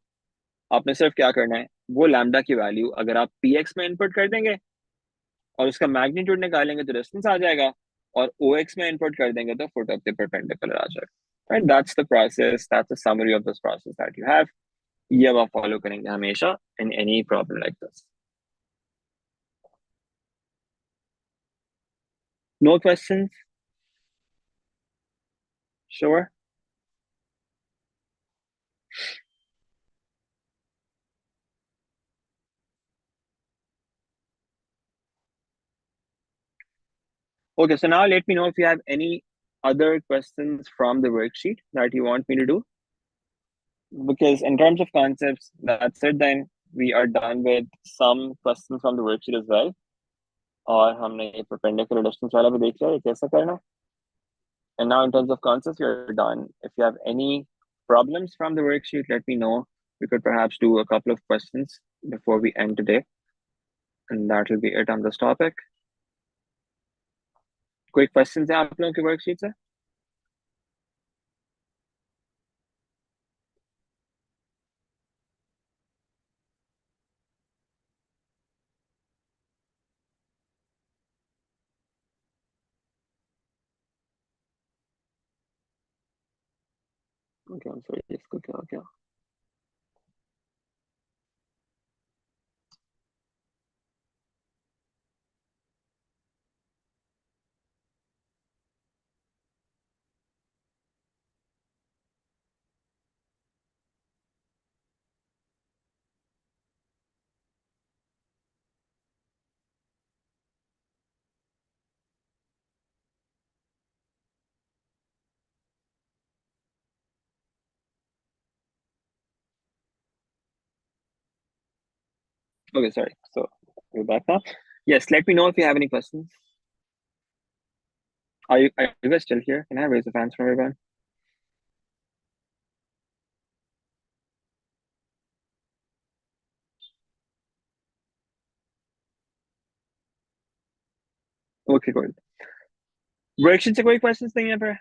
S1: आपने सिर्फ क्या करना है, वो लैम्डा की वैल्यू अगर आप पी एक्स में इनपुट कर देंगे और उसका मैग्नीट्यूड निकालेंगे तो डिस्टेंस आ जाएगा, और ओ एक्स में इनपुट कर देंगे तो फुट ऑफ द परपेंडिकुलर आ जाएगा। Right, that's the process, that's the summary of this process that you have. ये अब आप फॉलो करेंगे हमेशा in any problem like this. No question? Sure? Okay, so now let me know if you have any other questions from the worksheet that you want me to do. Because in terms of concepts, that's it. Then we are done with some questions from the worksheet as well. और हमने ये perpendicular distance वाला भी देख लिया ये कैसे करना है. And now in terms of concepts, you're done. If you have any problems from the worksheet, let me know. We could perhaps do a couple of questions before we end today. And that will be it on this topic. कोई questions हैं आप लोगों के worksheet से? Okay, I'm sorry, इसको क्या हो गया? Okay, sorry. So we're back now. Yes, let me know if you have any questions. Are you guys still here? Can I raise the hands from everyone? Okay, good. Worksheet से कोई questions नहीं है फिर?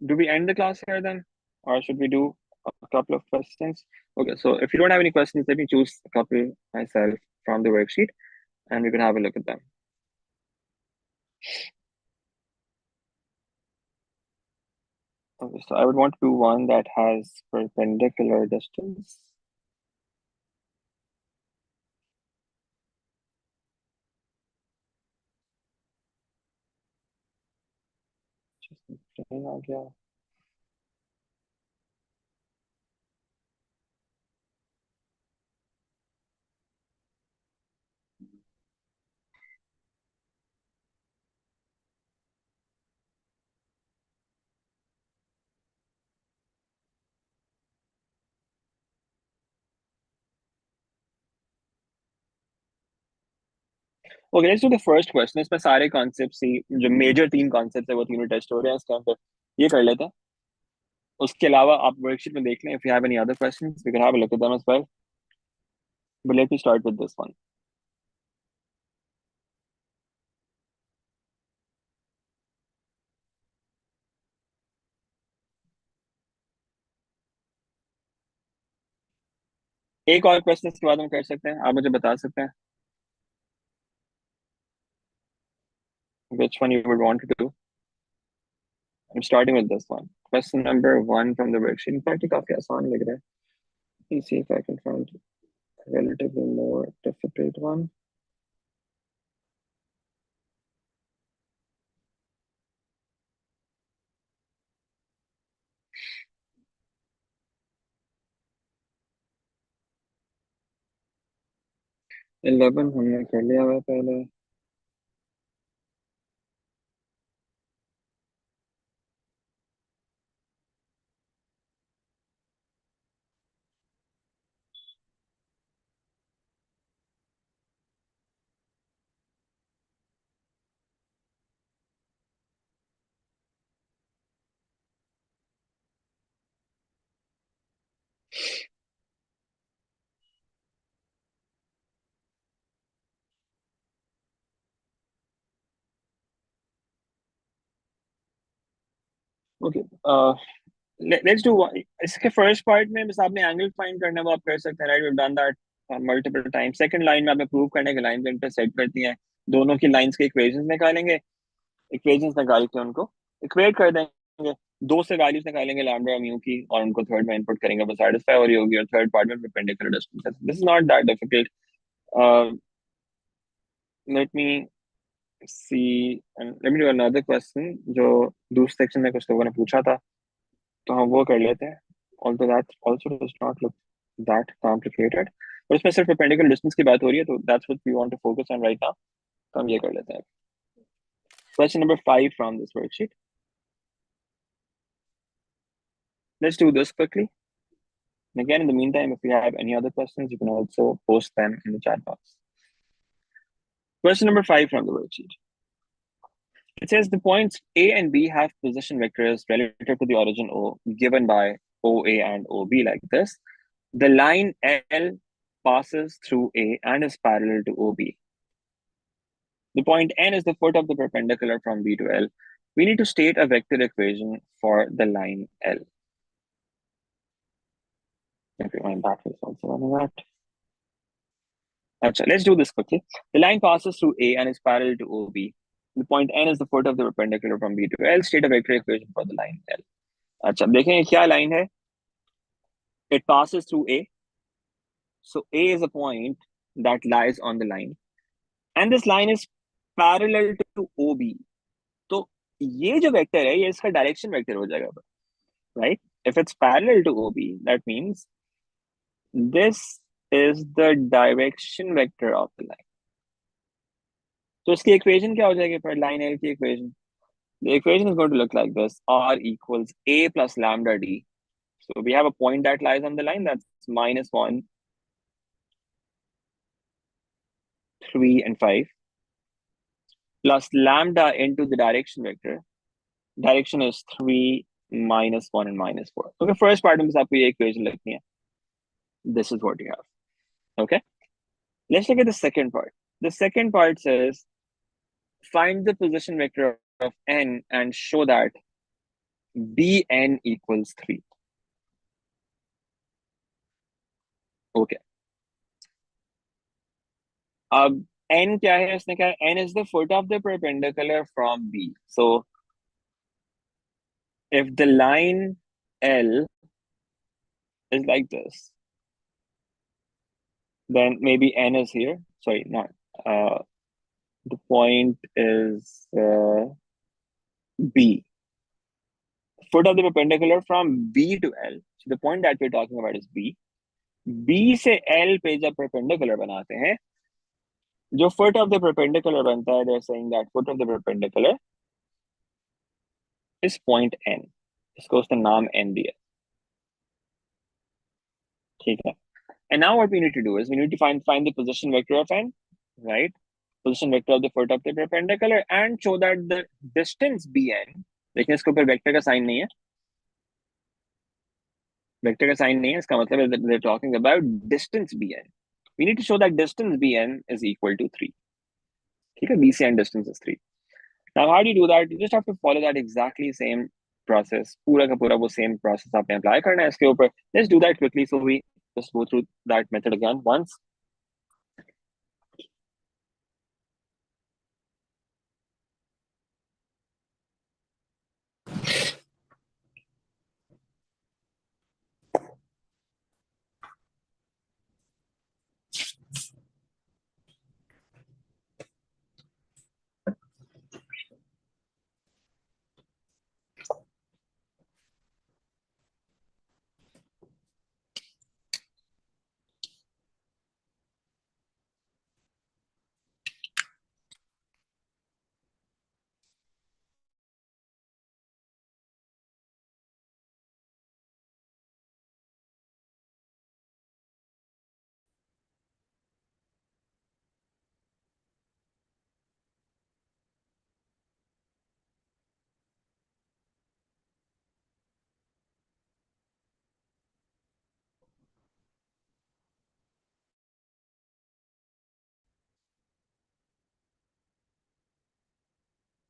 S1: Do we end the class here then? Or should we do a couple of questions? Okay, so if you don't have any questions, let me choose a couple myself from the worksheet and we can have a look at them. Okay, so I would want to do one that has perpendicular distance. Just आ गया. Okay, let's do the first question. इसमें सारे concepts ही जो major तीन concepts है वो तीनों test हो रहे हैं इसके अंदर. ये कर लेते हैं. उसके अलावा आप worksheet में देख लें. If you have any other questions, we can have a look at them as well. But let me start with this one. एक और question इसके बाद हम कर सकते हैं. आप मुझे बता सकते हैं which one you would want to do. I'm starting with this one. Question number 1 from the worksheet. In fact, ये काफी आसान लग रहा है. Let me see if I can find a relatively more difficult one. Eleven हमने कर लिया हुआ है पहले. Okay. Let's do one. इसके first part में बस आपने angle find करना है वो आप कर सकते हैं. Right, we've done that multiple times. Second line में आपने prove करने के lines intersect करती हैं. दोनों की lines के equations निकालेंगे. Equations निकाल के उनको equate कर देंगे. दो से values निकालेंगे lambda और mu की और उनको third में input करेंगे. बस satisfy हो रही होगी और third part में perpendicular distance. This is not that difficult. Uh, Let me see and let me do another question जो दूसरे section में कुछ लोगों ने पूछा था. तो हम वो कर लेते हैं. Although that also does not look that complicated. और इसमें सिर्फ perpendicular distance की बात हो रही है तो that's what we want to focus on right now. तो हम ये कर लेते हैं. Question number 5 from this worksheet. Let's do this quickly. And again, in the meantime, if you have any other questions, you can also post them in the chat box. Question number 5 from the worksheet. It says the points A and B have position vectors relative to the origin O given by OA and OB like this. The line L passes through A and is parallel to OB. The point N is the foot of the perpendicular from B to L. We need to state a vector equation for the line L. Okay, my battery is also running out. Achha, let's do this quickly. The line passes through A and is parallel to OB. The point N is the foot of the perpendicular from B to L. State a vector equation for the line L. अच्छा देखें क्या line है. It passes through A. So A is a point that lies on the line. And this line is parallel to OB. तो ये जो vector है ये इसका direction vector हो जाएगा. Right? If it's parallel to OB, that means this is the direction vector of the line. So इसकी equation क्या हो जाएगी for line L की equation? The equation is going to look like this. R equals A plus lambda D. So we have a point that lies on the line that's -1 3 and 5 plus lambda into the direction vector. Direction is 3 minus 1 and minus 4. Okay, first part में आपको ये equation लिखनी है. This is what you have. Okay, let's look at the second part. The second part says find the position vector of n and show that bn equals 3. Okay. अब n क्या है? उसने कहा n is the foot of the perpendicular from B. So if the line L is like this, then maybe n is here. Sorry, not. The point is B. Foot of the perpendicular from B to L. So the point that we're talking about is B. B से L पे जब perpendicular बनाते हैं, जो foot of the perpendicular बनता है, they're saying that foot of the perpendicular is point N. इसको उसने नाम N दिया. ठीक है. And now what we need to do is we need to find the position vector of N, right? Position vector of the foot of the perpendicular and show that the distance Bn, लेकिन इसके ऊपर vector का sign नहीं है. Vector का sign नहीं है, इसका मतलब है that they're talking about distance Bn. We need to show that distance Bn is equal to 3. ठीक है, BC and distance is 3. Now how do you do that? You just have to follow that exactly same process. पूरा का पूरा वो same process आपने apply करना है इसके ऊपर. Let's do that quickly so we just go through that method again once.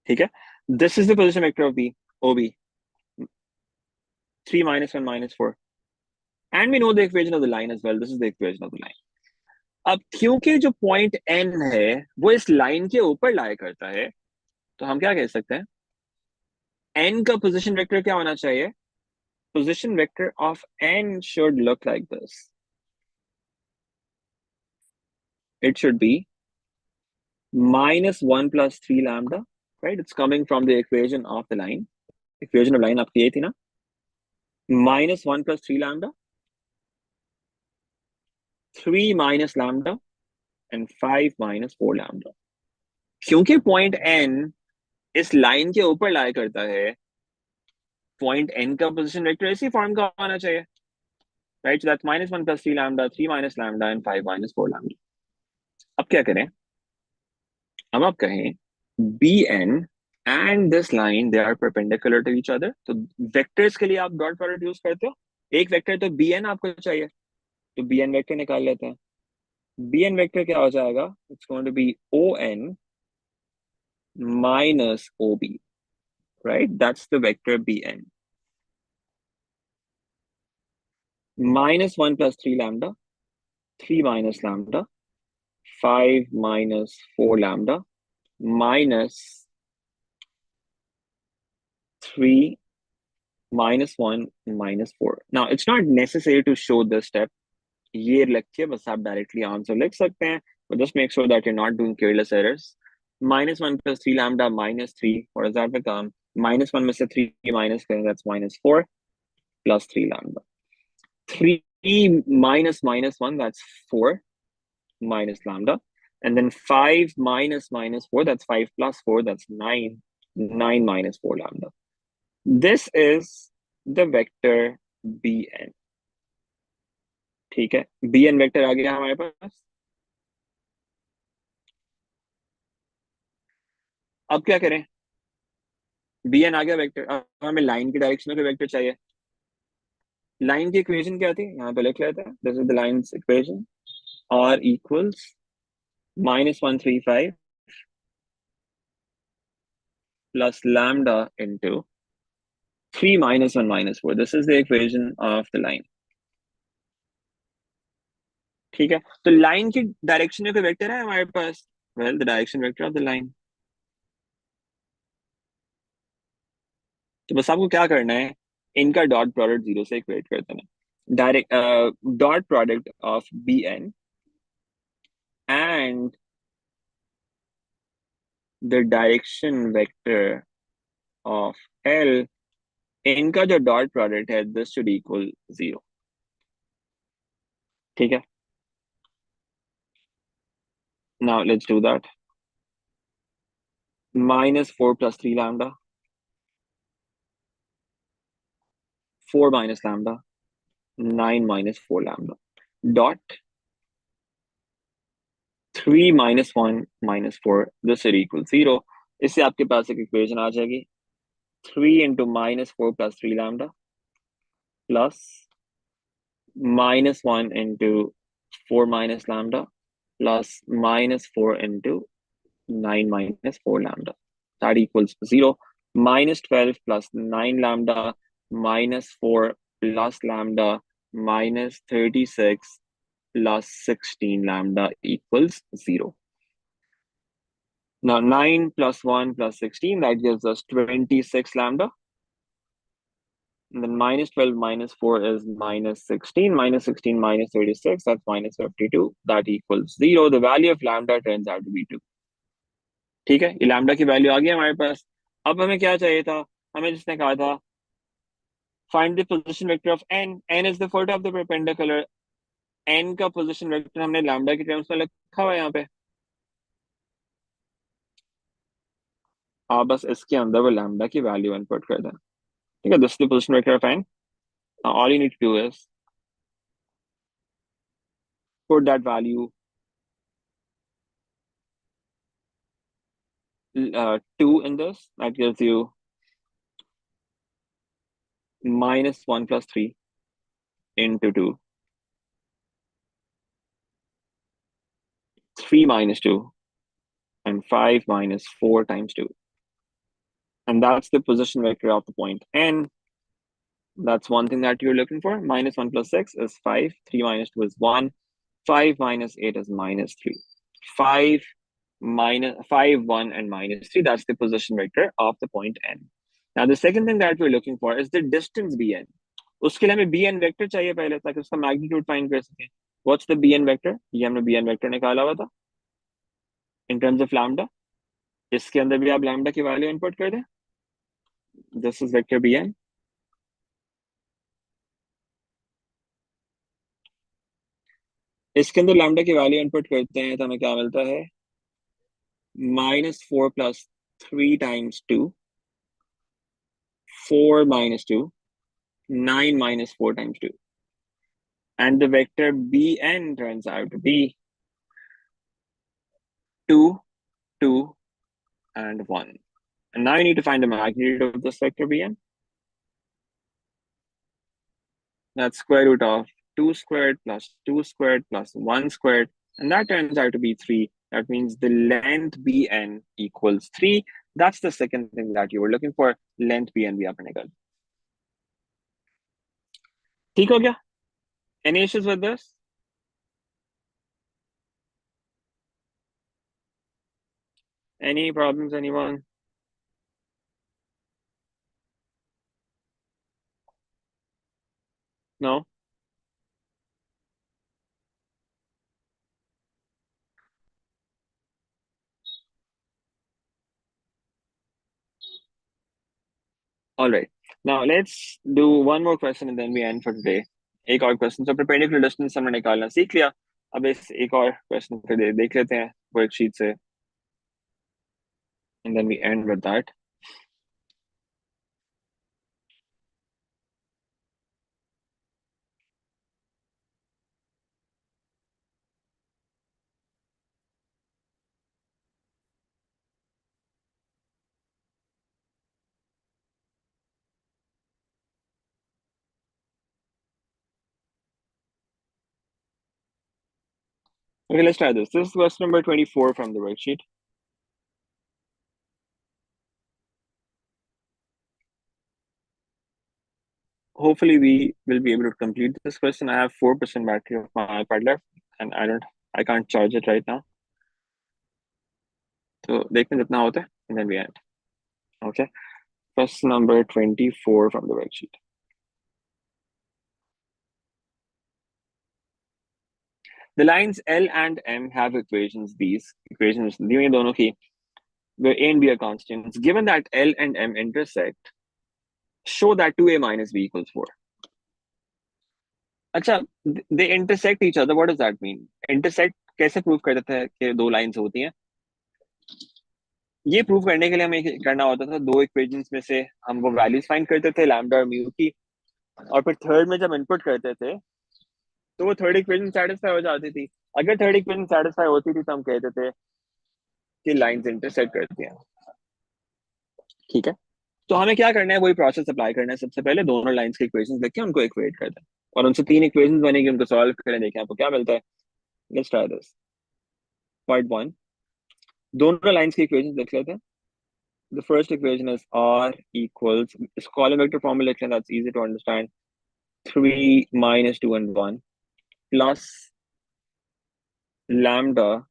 S1: ठीक है. This is the position vector of B, OB. 3 minus 1 minus 4. And we know the equation of the line as well. This is the equation of the line. अब क्योंकि जो point N है वो इस line के ऊपर लाई करता है, तो हम क्या कह सकते हैं? N का पोजीशन वेक्टर क्या होना चाहिए? Position vector of N should look like this. It should be minus 1 plus 3 lambda, right? It's coming from the equation of the line. Equation of line आपकी ये थी ना? Minus 1 plus 3 lambda, 3 minus lambda, and 5 minus 4 lambda. क्योंकि point N इस line के ऊपर लाई करता है, पॉइंट N का पोजीशन वेक्टर इसी फॉर्म का होना चाहिए, right? So that's minus 1 plus 3 lambda, 3 minus lambda, and 5 minus 4 lambda. अब क्या करें? अब आप कहें Bn and this line they are perpendicular to each other. तो वेक्टर्स के लिए आप डॉट प्रोडक्ट यूज करते हो. एक वेक्टर तो Bn आपको चाहिए, तो Bn वेक्टर निकाल लेते हैं. Bn वेक्टर क्या हो जाएगा? It's going to be On minus OB, right? That's the vector Bn. Minus 1 plus 3 lambda, 3 minus lambda, 5 minus 4 lambda, minus 3 minus 1 minus 4. Now it's not necessary to show this step. ये लिखिए, बस आप directly answer लिख सकते हैं, but just make sure that you're not doing careless errors. Minus 1 plus 3 lambda minus 3, what does that become? Minus 1 में से 3 minus करें, that's minus 4 plus 3 lambda. 3 minus minus 1, that's 4 minus lambda. And then 5 minus minus 4, that's 5 plus 4, that's 9. 9 minus 4 lambda. This is the vector Bn. ठीक है, Bn vector आ गया हमारे पास. अब क्या करें, बी एन आ गया वेक्टर, अब हमें लाइन की डायरेक्शन में कोई वेक्टर चाहिए। लाइन की इक्वेशन क्या थी, यहाँ पे लिख लेते हैं, this is the line equation, R equals -135 plus lambda into 3 minus 1 minus 4. This is the equation of the line. ठीक है, तो लाइन की डायरेक्शन में कोई वेक्टर है हमारे पास, well the direction vector of the line. तो बस आपको क्या करना है, इनका डॉट प्रोडक्ट जीरो से इक्वेट कर देना। Direct dot product of B N and the direction vector of L, इनका जो डॉट प्रोडक्ट है दिस शुड इक्वल जीरो। ठीक है, now let's do that. -4 plus 3 lambda, 4 minus lambda, 9 minus 4 lambda, dot 3 minus 1 minus 4, this is equal 0। इससे आपके पास एक equation आ जाएगी, 3 into -4 plus 3 lambda plus -1 into 4 minus lambda plus -4 into 9 minus 4 lambda, that equals 0। -12 plus 9 lambda minus 4 plus lambda minus 36 plus 16 lambda equals 0. Now 9 plus 1 plus 16, that gives us 26 lambda. And then -12 minus 4 is -16, -16 minus 36, that's -52, that equals 0। The value of lambda turns out to be 2। ठीक है, ये lambda की value आ गई हमारे पास। अब हमें क्या चाहिए था, हमें जिसने कहा था find the position vector of N, N is the foot of the perpendicular, N का पोजीशन वेक्टर हमने लैम्डा की टर्म्स में लिखा हुआ है यहाँ पे। आप बस इसके अंदर वो लैम्डा की वैल्यू इनपुट कर दें। ठीक है, this is the position vector of N. All you need to do is put that value 2 in this, that gives you -1 plus 3 into 2, 3 minus 2, and 5 minus 4 times 2. And that's the position vector of the point n. That's one thing that you're looking for. -1 plus 6 is 5. 3 minus 2 is 1. 5 minus 8 is -3. 5 minus 5, 1, and -3. That's the position vector of the point n. Now, the second thing that we're looking for is the distance bn. उसके लिए हमें bn vector चाहिए पहले, ताकि उसका magnitude find कर सकें। What's the bn vector, ये हमने bn वेक्टर निकाला हुआ था इन टर्म्स ऑफ लैम्डा। इसके अंदर भी आप लैम्डा की वैल्यू इनपुट कर दें, दिस इज वेक्टर bn। इसके अंदर लैम्डा की वैल्यू इनपुट करते हैं तो हमें क्या मिलता है, -4 plus 3 times 2, 4 minus 2, 9 minus 4 times 2. And the vector bn turns out to be 2, 2, and 1. And now you need to find the magnitude of this vector bn. That's square root of 2 squared plus 2 squared plus 1 squared. And that turns out to be 3. That means the length bn equals 3. That's the second thing that you were looking for. Length bn भी आपने निकाल। ठीक हो गया? Any issues with this? Any problems, anyone? No? All right. Now let's do one more question and then we end for today. एक और question, तो perpendicular distance हमने निकालना सीख लिया। अब इस एक और क्वेश्चन फिर देख लेते हैं वर्कशीट से, and then we end with that. Okay, let's try this. This is question number 24 from the worksheet. Hopefully we will be able to complete this question. I have 4% battery of my iPad left and I can't charge it right now. So देखते हैं जितना होता है and then we end. Okay. Question number 24 from the worksheet. The lines L and M have equations. These equations दी हुई हैं दोनों की, where A and B are constants. Given that L and M intersect, show that 2A minus B equals 4. अच्छा, they intersect each other. What does that mean? Intersect कैसे prove कर देते हैं कि दो लाइंस होती हैं? ये प्रूव करने के लिए हमें करना होता था, दो इक्वेशंस में से हम वो वैल्यूज फाइंड करते थे लैम्डा और म्यू की, और फिर थर्ड में जब इनपुट करते थे तो वो थर्ड इक्वेशन सेटिस्फाई हो जाती थी। अगर थर्ड इक्वेशन सेटिस्फाई होती थी तो हम कहते थे कि लाइंस इंटरसेक्ट करती हैं। ठीक है, तो हमें क्या करना है, वही प्रोसेस अप्लाई करना है। सबसे पहले दोनों लाइंस के इक्वेशंस देख के उनको इक्वेट कर दें और उनसे तीन इक्वेशंस बनेगी, उनको सॉल्व करें, देखें आपको क्या मिलता है। Let's try this. पार्ट 1, दोनों लाइंस के इक्वेशंस देख लेते हैं। The first equation is R equals, it's column vector formula, that's easy to understand. 3 minus 2 and 1 plus lambda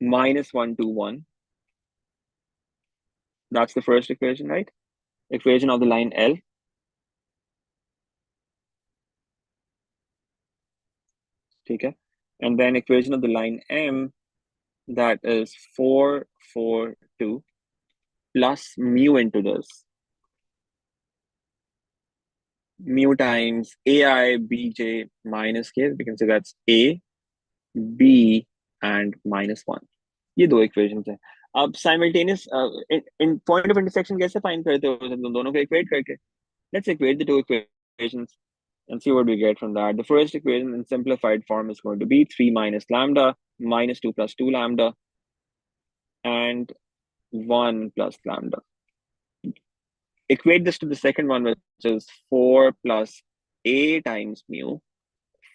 S1: minus 1 to 1. That's the first equation, right? Equation of the line L. Okay. And then equation of the line M, that is 4, 4, 2 plus mu into this. Mu times AI, BJ minus K. We can say that's A, B, and minus 1. ये दो equations हैं। अब simultaneous in point of intersection कैसे find करते हो, दोनों को equate करके। Let's equate the two equations and see what we get from that. The first equation in simplified form is going to be 3 minus lambda minus 2 plus 2 lambda and 1 plus lambda. Equate this to the second one, which is 4 plus A times mu,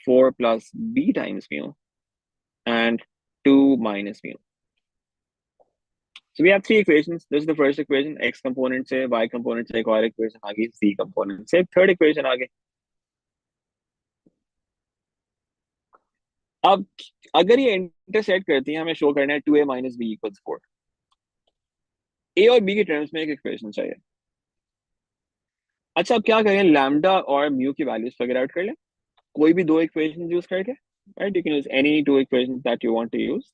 S1: 4 plus B times mu, and 2 minus mu. So we have three equations. This is the first equation, x component से y component से एक और equation आ गई, z component से एक third equation आ गई। अब अगर ये इंटरसेक्ट करती है, हमें शो करना है 2a minus b equals 4. a और b के टर्म्स में एक इक्वेशन चाहिए। अच्छा, अब क्या करें, लैम्डा और म्यू की वैल्यूज फिगर आउट कर लें, कोई भी दो इक्वेशन यूज करके, right? You can use any two equations that you want to use.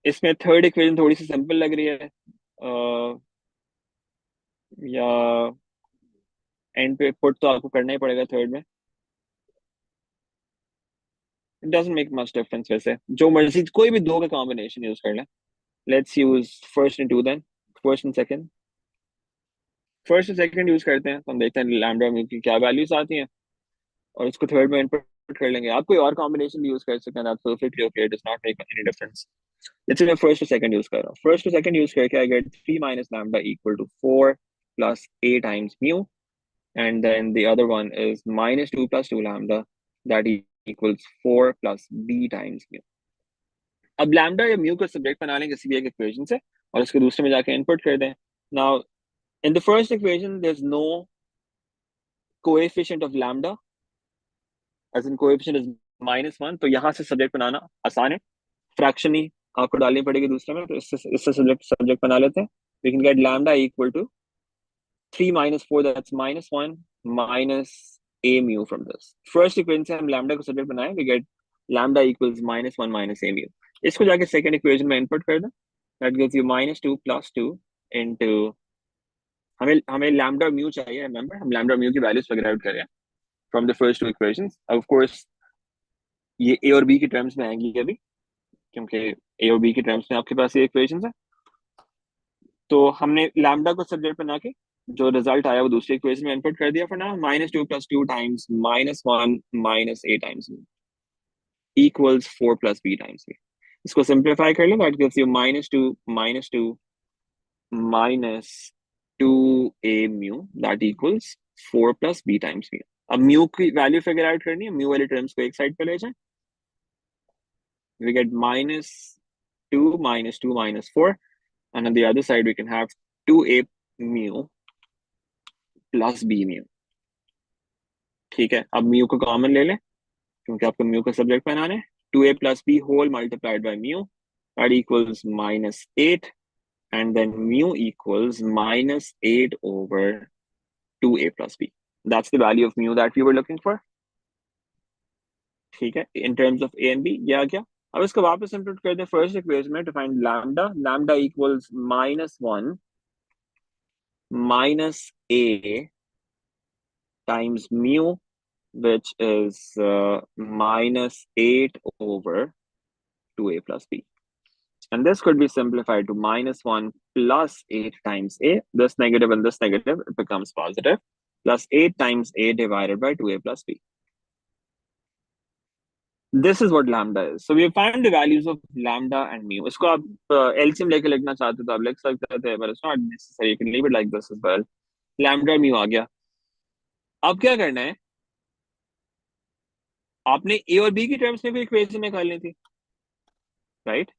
S1: इसमें थर्ड इक्वेशन थोड़ी सी सिंपल लग रही है, या एंड पे पुट तो आपको करना ही पड़ेगा थर्ड में। It doesn't make much difference, वैसे जो मर्जी कोई भी दो का कॉम्बिनेशन यूज कर लें। Let's use first and two then, first and second. First और सेकंड यूज करते हैं तो हम देखते हैं लैम्डा म्यू की क्या वैल्यूज आती हैं और उसको थर्ड में इनपुट कर लेंगे। आप कोई और कॉम्बिनेशन भी यूज कर सकते हैं, that's perfectly okay, it does not make any difference. Let's say मैं फर्स्ट और सेकंड यूज कर रहा हूँ। फर्स्ट और सेकंड यूज करके I get 3 minus lambda equal to 4 plus a times mu, and then the other one is minus 2 plus 2 lambda that equals 4 plus b times mu. अब lambda या mu को subject बना लें किसी भी एक इक्वेशन से और उसको दूसरे में जाके इनपुट कर दें। Now in the first equation there's no coefficient of lambda, as in coefficient is -1, तो यहाँ से सब्जेक्ट बनाना आसान है, फ्रैक्शन ही आपको डालनी पड़ेगी दूसरे में, तो इससे सब्जेक्ट बना लेते हैं। we can get lambda equal to 3 minus 4, that's -1 minus a mu from this. First equation से हम lambda को सब्जेक्ट बनाए, we get lambda equals -1 minus a mu. इसको जाके second equation में input कर दें, that gives you -2 plus 2 into, हमें lambda और mu चाहिए, remember हम lambda और mu की वैल्यूज फिगर आउट कर रहे हैं from the first two equations. Of course ये a और b की टर्म्स में आएंगी अभी, क्योंकि a और b की टर्म्स में आपके पास ये इक्वेशंस है। तो हमने लैम्डा को सब्जेक्ट बना के जो रिजल्ट आया वो दूसरी इक्वेशन में इनपुट कर दिया for now. -2 plus 2 times -1 minus a times b equals 4 plus b times b. इसको सिंप्लीफाई कर लो, that gives you -2 minus 2a mu that equals 4 plus b times b. अब म्यू की वैल्यू फिगर आउट करनी है, mu वाले terms को एक साइड पे ले जाएं we get minus 2 minus 2 minus 4, and on the other side we can have 2a mu plus b mu. ठीक है, अब mu को कॉमन ले लें क्योंकि आपको mu का सब्जेक्ट बनाना है. 2a plus b whole multiplied by mu, that equals minus 8, and then mu equals minus 8 over 2a plus b. That's the value of mu that we were looking for. ठीक है, in terms of a and b ये आ गया. अब इसको वापस इंप्रूट कर दें फर्स्ट इक्वेशन में. To find lambda, lambda equals -1 minus a times mu, which is minus 8 over 2a plus b. And this could be simplified to -1 plus 8 times a. This negative and this negative, it becomes positive, plus 8 times a divided by 2a plus b. This is what lambda is. So we have found the values of lambda and mu. इसको आप LCM लेके लिखना चाहते तो आप लिख सकते थे, but it's not necessary. You can leave it like this as well. Lambda और mu आ गया. अब क्या करना है, आपने a और b की टर्म्स में भी इक्वेशन निकालनी थी, राइट?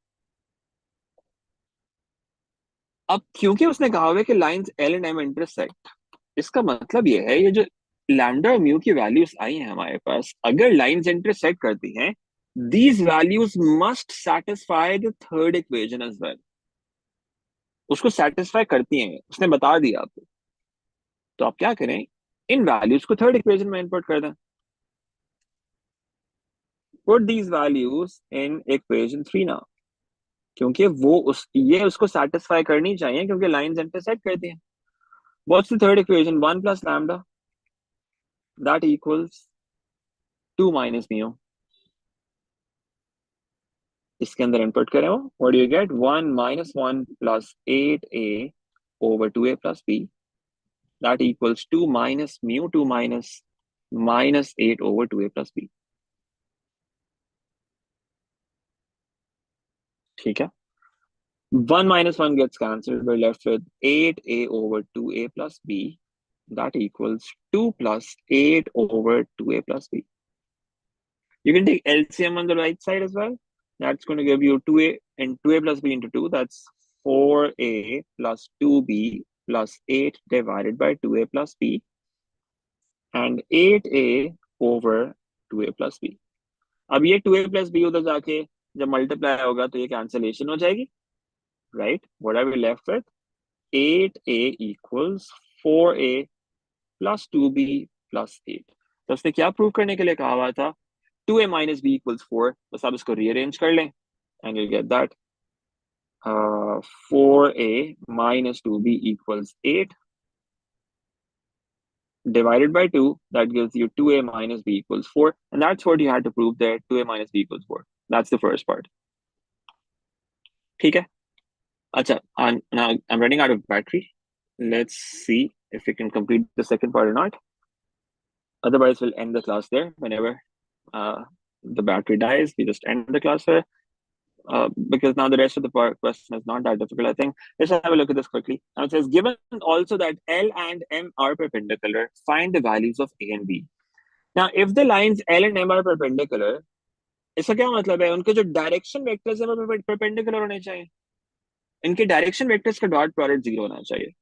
S1: अब क्योंकि उसने कहा हुआ है कि lines L and M intersect, इसका मतलब ये है, ये जो लैम्डा और म्यू की वैल्यूज आई हैं हमारे पास, अगर लाइंस इंटरसेक्ट करती हैं, these values must satisfy the third equation as well. उसको सेटिस्फाई करती हैं, उसने बता दिया आपको. तो आप क्या करें, इन वैल्यूज को थर्ड इक्वेशन में इनपुट कर दें. Put these values in equation 3 now. क्योंकि वो ये उसको सेटिस्फाई करनी चाहिए क्योंकि लाइंस इंटरसेक्ट करती हैं. What's the third equation? 1 plus lambda, that equals 2 minus mu. इसके अंदर इनपुट करें वो, what do you get? 1 minus 1 plus 8a over 2a plus b, that equals 2 minus mu, 2 minus minus 8 over 2a plus b. ठीक है, 1 minus 1 gets cancelled. We're left with 8a over 2a plus b, that equals 2 plus 8 over 2a plus b. You can take LCM on the right side as well. That's going to give you 2a and 2a plus b into 2. That's 4a plus 2b plus 8 divided by 2a plus b, and 8a over 2a plus b. अब ये 2a plus b उधर जाके जब multiply होगा तो ये cancellation हो जाएगी, right? What are we left with? 8a equals 4a plus 2b plus 8. तो उसने क्या प्रूव करने के लिए कहा हुआ था? 2a minus b equals 4. बस आप इसको रीअरेंज कर लें and you'll get that 4a minus 2b equals 8 divided by 2, that gives you 2a minus b equals 4, and that's what you had to prove there. 2a minus b equals 4. That's the first part. ठीक है, अच्छा, now I'm running out of battery. Let's see if we can complete the second part or not. Otherwise, we'll end the class there. Whenever the battery dies, we just end the class there. Because now the rest of the question is not that difficult, I think. Let's have a look at this quickly. Now it says, given also that L and M are perpendicular, find the values of A and B. Now, if the lines L and M are perpendicular, इसका क्या मतलब है? उनके जो direction vectors है वो perpendicular होने चाहिए. इनके डायरेक्शन वेक्टर्स का डॉट प्रोडक्ट 0 होना चाहिए,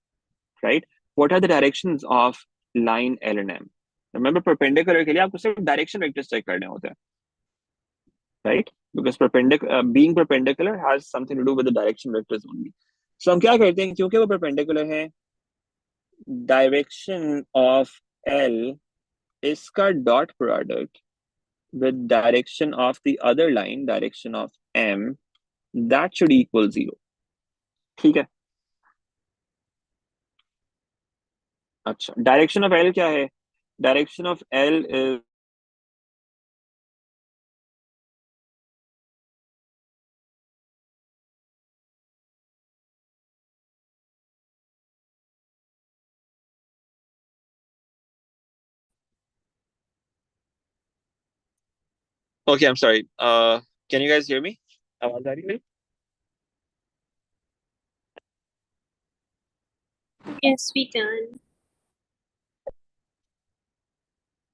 S1: right? What are the directions of line L and M? Remember, perpendicular के लिए आपको सिर्फ डायरेक्शन वेक्टर्स चेक करने होते हैं, right? Because being perpendicular has something to do with the direction vectors only. So हम क्या करते हैं, क्योंकि वो perpendicular है, direction of L इसका dot product with direction of the other line, direction of M, that should equal 0. ठीक है, अच्छा, direction of L क्या है? Direction of L is okay, I'm sorry. Can you guys hear me? आवाज आ रही है मेरी?
S2: Yes, we can.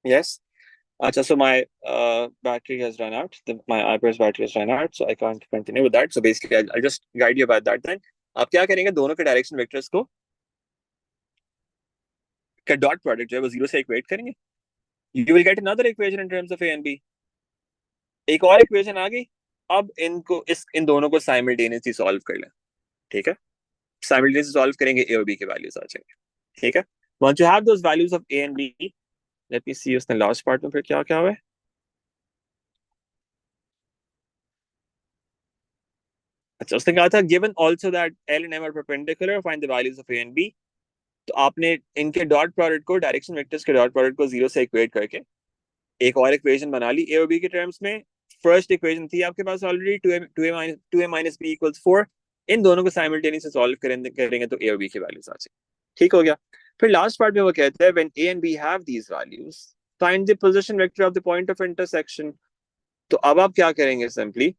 S1: Yes. Acha, so my battery has run out. My iPad's battery has run out, so I can't continue with that. So basically, I'll just guide you about that then. आप क्या करेंगे, दोनों के direction vectors को का dot product जो है वो जीरो से इक्वेट करेंगे. You will get another equation in terms of A and B. एक और इक्वेशन आ गई. अब इन दोनों को साइमल्टेनियसली सॉल्व कर लें. ठीक है, साइमल्टेनियसली सॉल्व करेंगे, ए और बी के वैल्यूज आ जाएंगे. ठीक है, once you have those values of A and B, let me see उसने लास्ट पार्ट में फिर क्या क्या हुआ है. अच्छा, उसने कहा था given also that L and M are perpendicular, find the values of A and B. तो आपने इनके डॉट प्रोडक्ट को, डायरेक्शन वेक्टर्स के डॉट प्रोडक्ट को जीरो से इक्वेट करके एक और इक्वेशन बना ली ए और बी के टर्म्स में. फर्स्ट इक्वेशन थी आपके पास already, two A minus B equals 4. इन दोनों को साइमल्टेनियसली सॉल्व करेंगे तो ए और बी की वैल्यूज आ जाएंगी. ठीक हो गया. फिर लास्ट पार्ट में वो कहते हैं when A and B have these values, find the position vector of the point of intersection. तो अब आप क्या करेंगे, सिंपली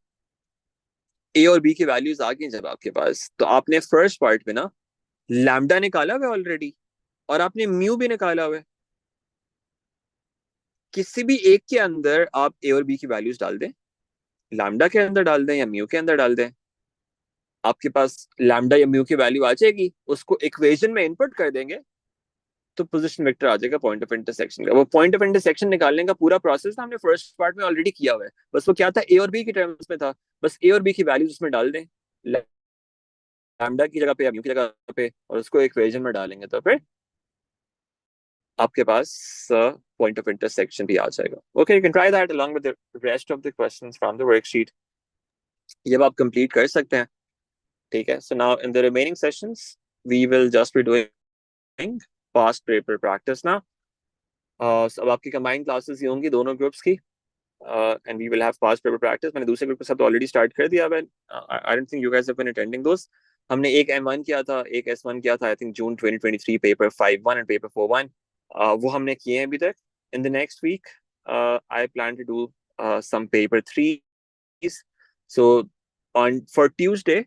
S1: ए और बी की वैल्यूज आ गई जब आपके पास, तो आपने फर्स्ट पार्ट में ना लैम्डा निकाला हुआ ऑलरेडी, और आपने म्यू भी निकाला हुआ है. किसी भी एक के अंदर आप ए और बी की वैल्यूज डाल दें, लैम्डा के अंदर डाल दें या म्यू के अंदर डाल दें, आपके पास लैम्डा या म्यू की वैल्यू आ जाएगी. उसको इक्वेशन में इनपुट कर देंगे तो पोजीशन वेक्टर आ जाएगा पॉइंट ऑफ इंटरसेक्शन का. वो पॉइंट ऑफ इंटरसेक्शन निकालने का पूरा प्रोसेस हमने फर्स्ट पार्ट में ऑलरेडी किया हुआ है. बस वो क्या था, ए और बी की टर्म्स में था. बस ए और बी की वैल्यूज उसमें डाल दें, लैम्डा की जगह पे या म्यू की जगह पे, और उसको इक्वेशन में डालेंगे तो फिर आपके पास पॉइंट ऑफ इंटरसेक्शन भी आ जाएगा. Okay, you can try that along with the rest of the questions from the worksheet. ये आप कंप्लीट कर सकते हैं. ठीक है, so now in the remaining sessions we will just be doing past paper practice ना. अब आपकी कंबाइंड क्लासेस ही होंगी दोनों ग्रुप्स की, and we will have past paper practice. मैंने दूसरे ग्रुप के साथ ऑलरेडी स्टार्ट कर दिया है. I don't think you guys have been attending those. हमने एक M1 किया था, एक S1 किया था, आई थिंक June 2023, पेपर 5-1 एंड पेपर 4-1. वो हमने किए हैं अभी तक. In the next week I plan to do some paper 3s. So for Tuesday,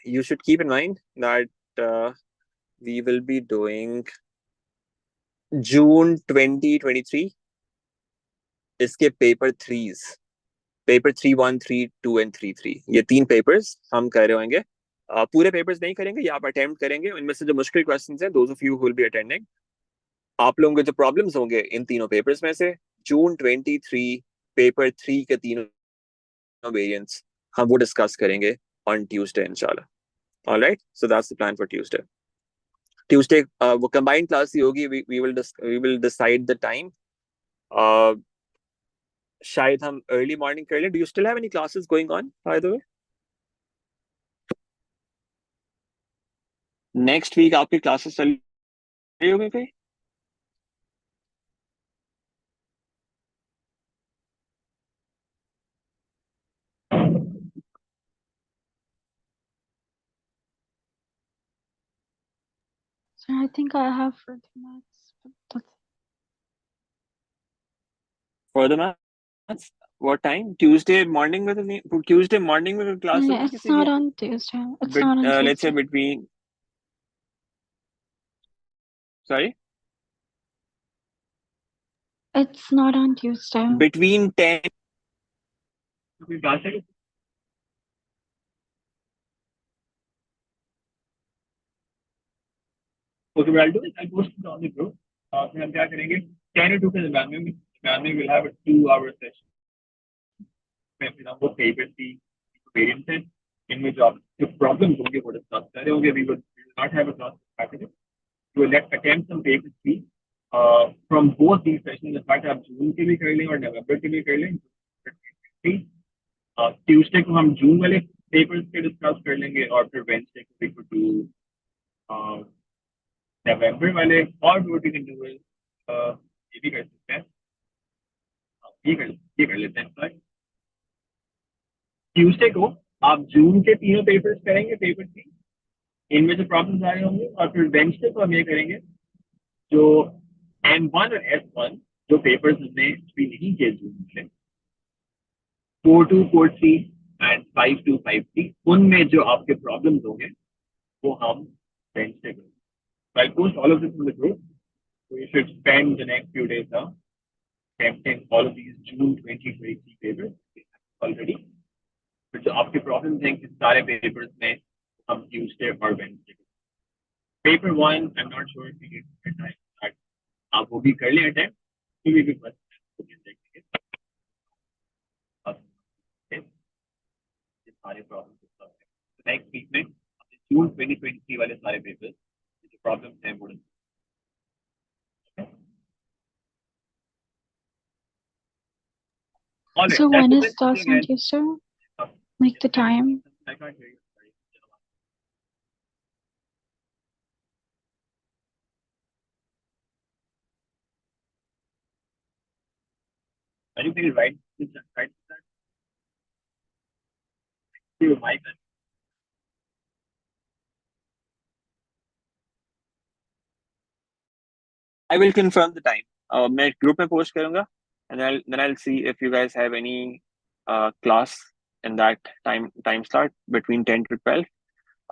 S1: you should keep in mind that we will be doing June 2023 इसके पेपर 3s, पेपर 3-1, 3-2 एंड 3-3. ये 3 papers हम कर रहे होंगे. पूरे पेपर्स नहीं करेंगे, ये आप अटेम्प्ट करेंगे. इनमें से जो मुश्किल क्वेश्चंस हैं, those of you who will be attending, आप लोगों के जो प्रॉब्लम्स होंगे इन तीनों पेपर्स में से, जून 23 पेपर 3 के तीनों वेरिएंट्स हम वो डिस्कस करेंगे ऑन ट्यूसडे इंशाल्लाह. Alright, so that's the plan for Tuesday. Tuesday वो कंबाइंड क्लास ही होगी. We will decide the time. शायद हम अर्ली मॉर्निंग कर लें. Do you still have any classes going on by the way? Next week आपकी classes चल रही होगी कहीं?
S2: So I think I have for 2 months.
S1: For the maths, what time? Tuesday morning में तो नहीं, Tuesday morning में क्लास
S2: Yeah,
S1: होगी
S2: it's
S1: किसी
S2: not
S1: की?
S2: on Tuesday. It's
S1: But
S2: not on Tuesday.
S1: let's say between, sorry,
S2: It's not on Tuesday.
S1: between 10 class है. Okay, what I'll do is I'll post it on the group. फिर हम क्या करेंगे, 10 or 2 के दरमियान में we'll have a 2-hour session में फिर हम वो पेपर की वेरिएंट्स हैं, इनमें जो प्रॉब्लम्स होंगे वो डिस्कस कर रहे होंगे. We will not have a class Saturday. We will attempt some paper 3 from both these sessions. In fact, आप जून के भी कर लें और नवंबर के भी कर लें. ट्यूसडे को हम जून वाले पेपर्स के डिस्कस कर लेंगे, और फिर वेडनेसडे को we could do नवंबर वाले. और what we can do is ये भी कर सकते हैं, ये कर लेते हैं. ट्यूसडे को आप जून के तीनों पेपर्स करेंगे, पेपर 3, इनमें से प्रॉब्लम्स आ रहे होंगे. और फिर वेडनेसडे को हम ये करेंगे जो M1 और S1 जो पेपर्स हमने भी नहीं किए जून में, 4-2, 4-3 एंड 5-2, 5-3, उनमें जो आपके प्रॉब्लम्स होंगे वो हम वेडनेसडे करेंगे. I'll post all of this in the group, so you should spend the next few days now attempted all of these June 2023 papers already. तो जो आपके प्रॉब्लम्स हैं कि सारे पेपर्स में हम ट्यूसडे और Wednesday paper 1 I am not sure if you need time आप वो भी कर लें अटेम्प्ट क्योंकि भी बस सारे प्रॉब्लम नेक्स्ट वीक में जून 2023 वाले सारे पेपर्स जो प्रॉब्लम्स हैं वो
S2: So when is class on Tuesday? Like the time?
S1: I can't hear you. Sorry. Are you going to write that? Your mic. I will confirm the time. मैं group में post करूँगा, and then I'll see if you guys have any class in that time slot between 10 to 12.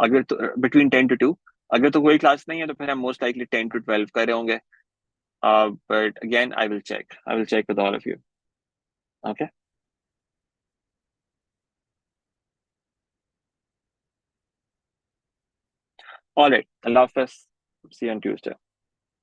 S1: अगर तो between 10 to 2. अगर तो कोई class नहीं है तो फिर हम most likely 10 to 12 कर रहे होंगे. But again, I will check. I will check with all of you. Okay. All right. Allah Hafiz. See you on Tuesday.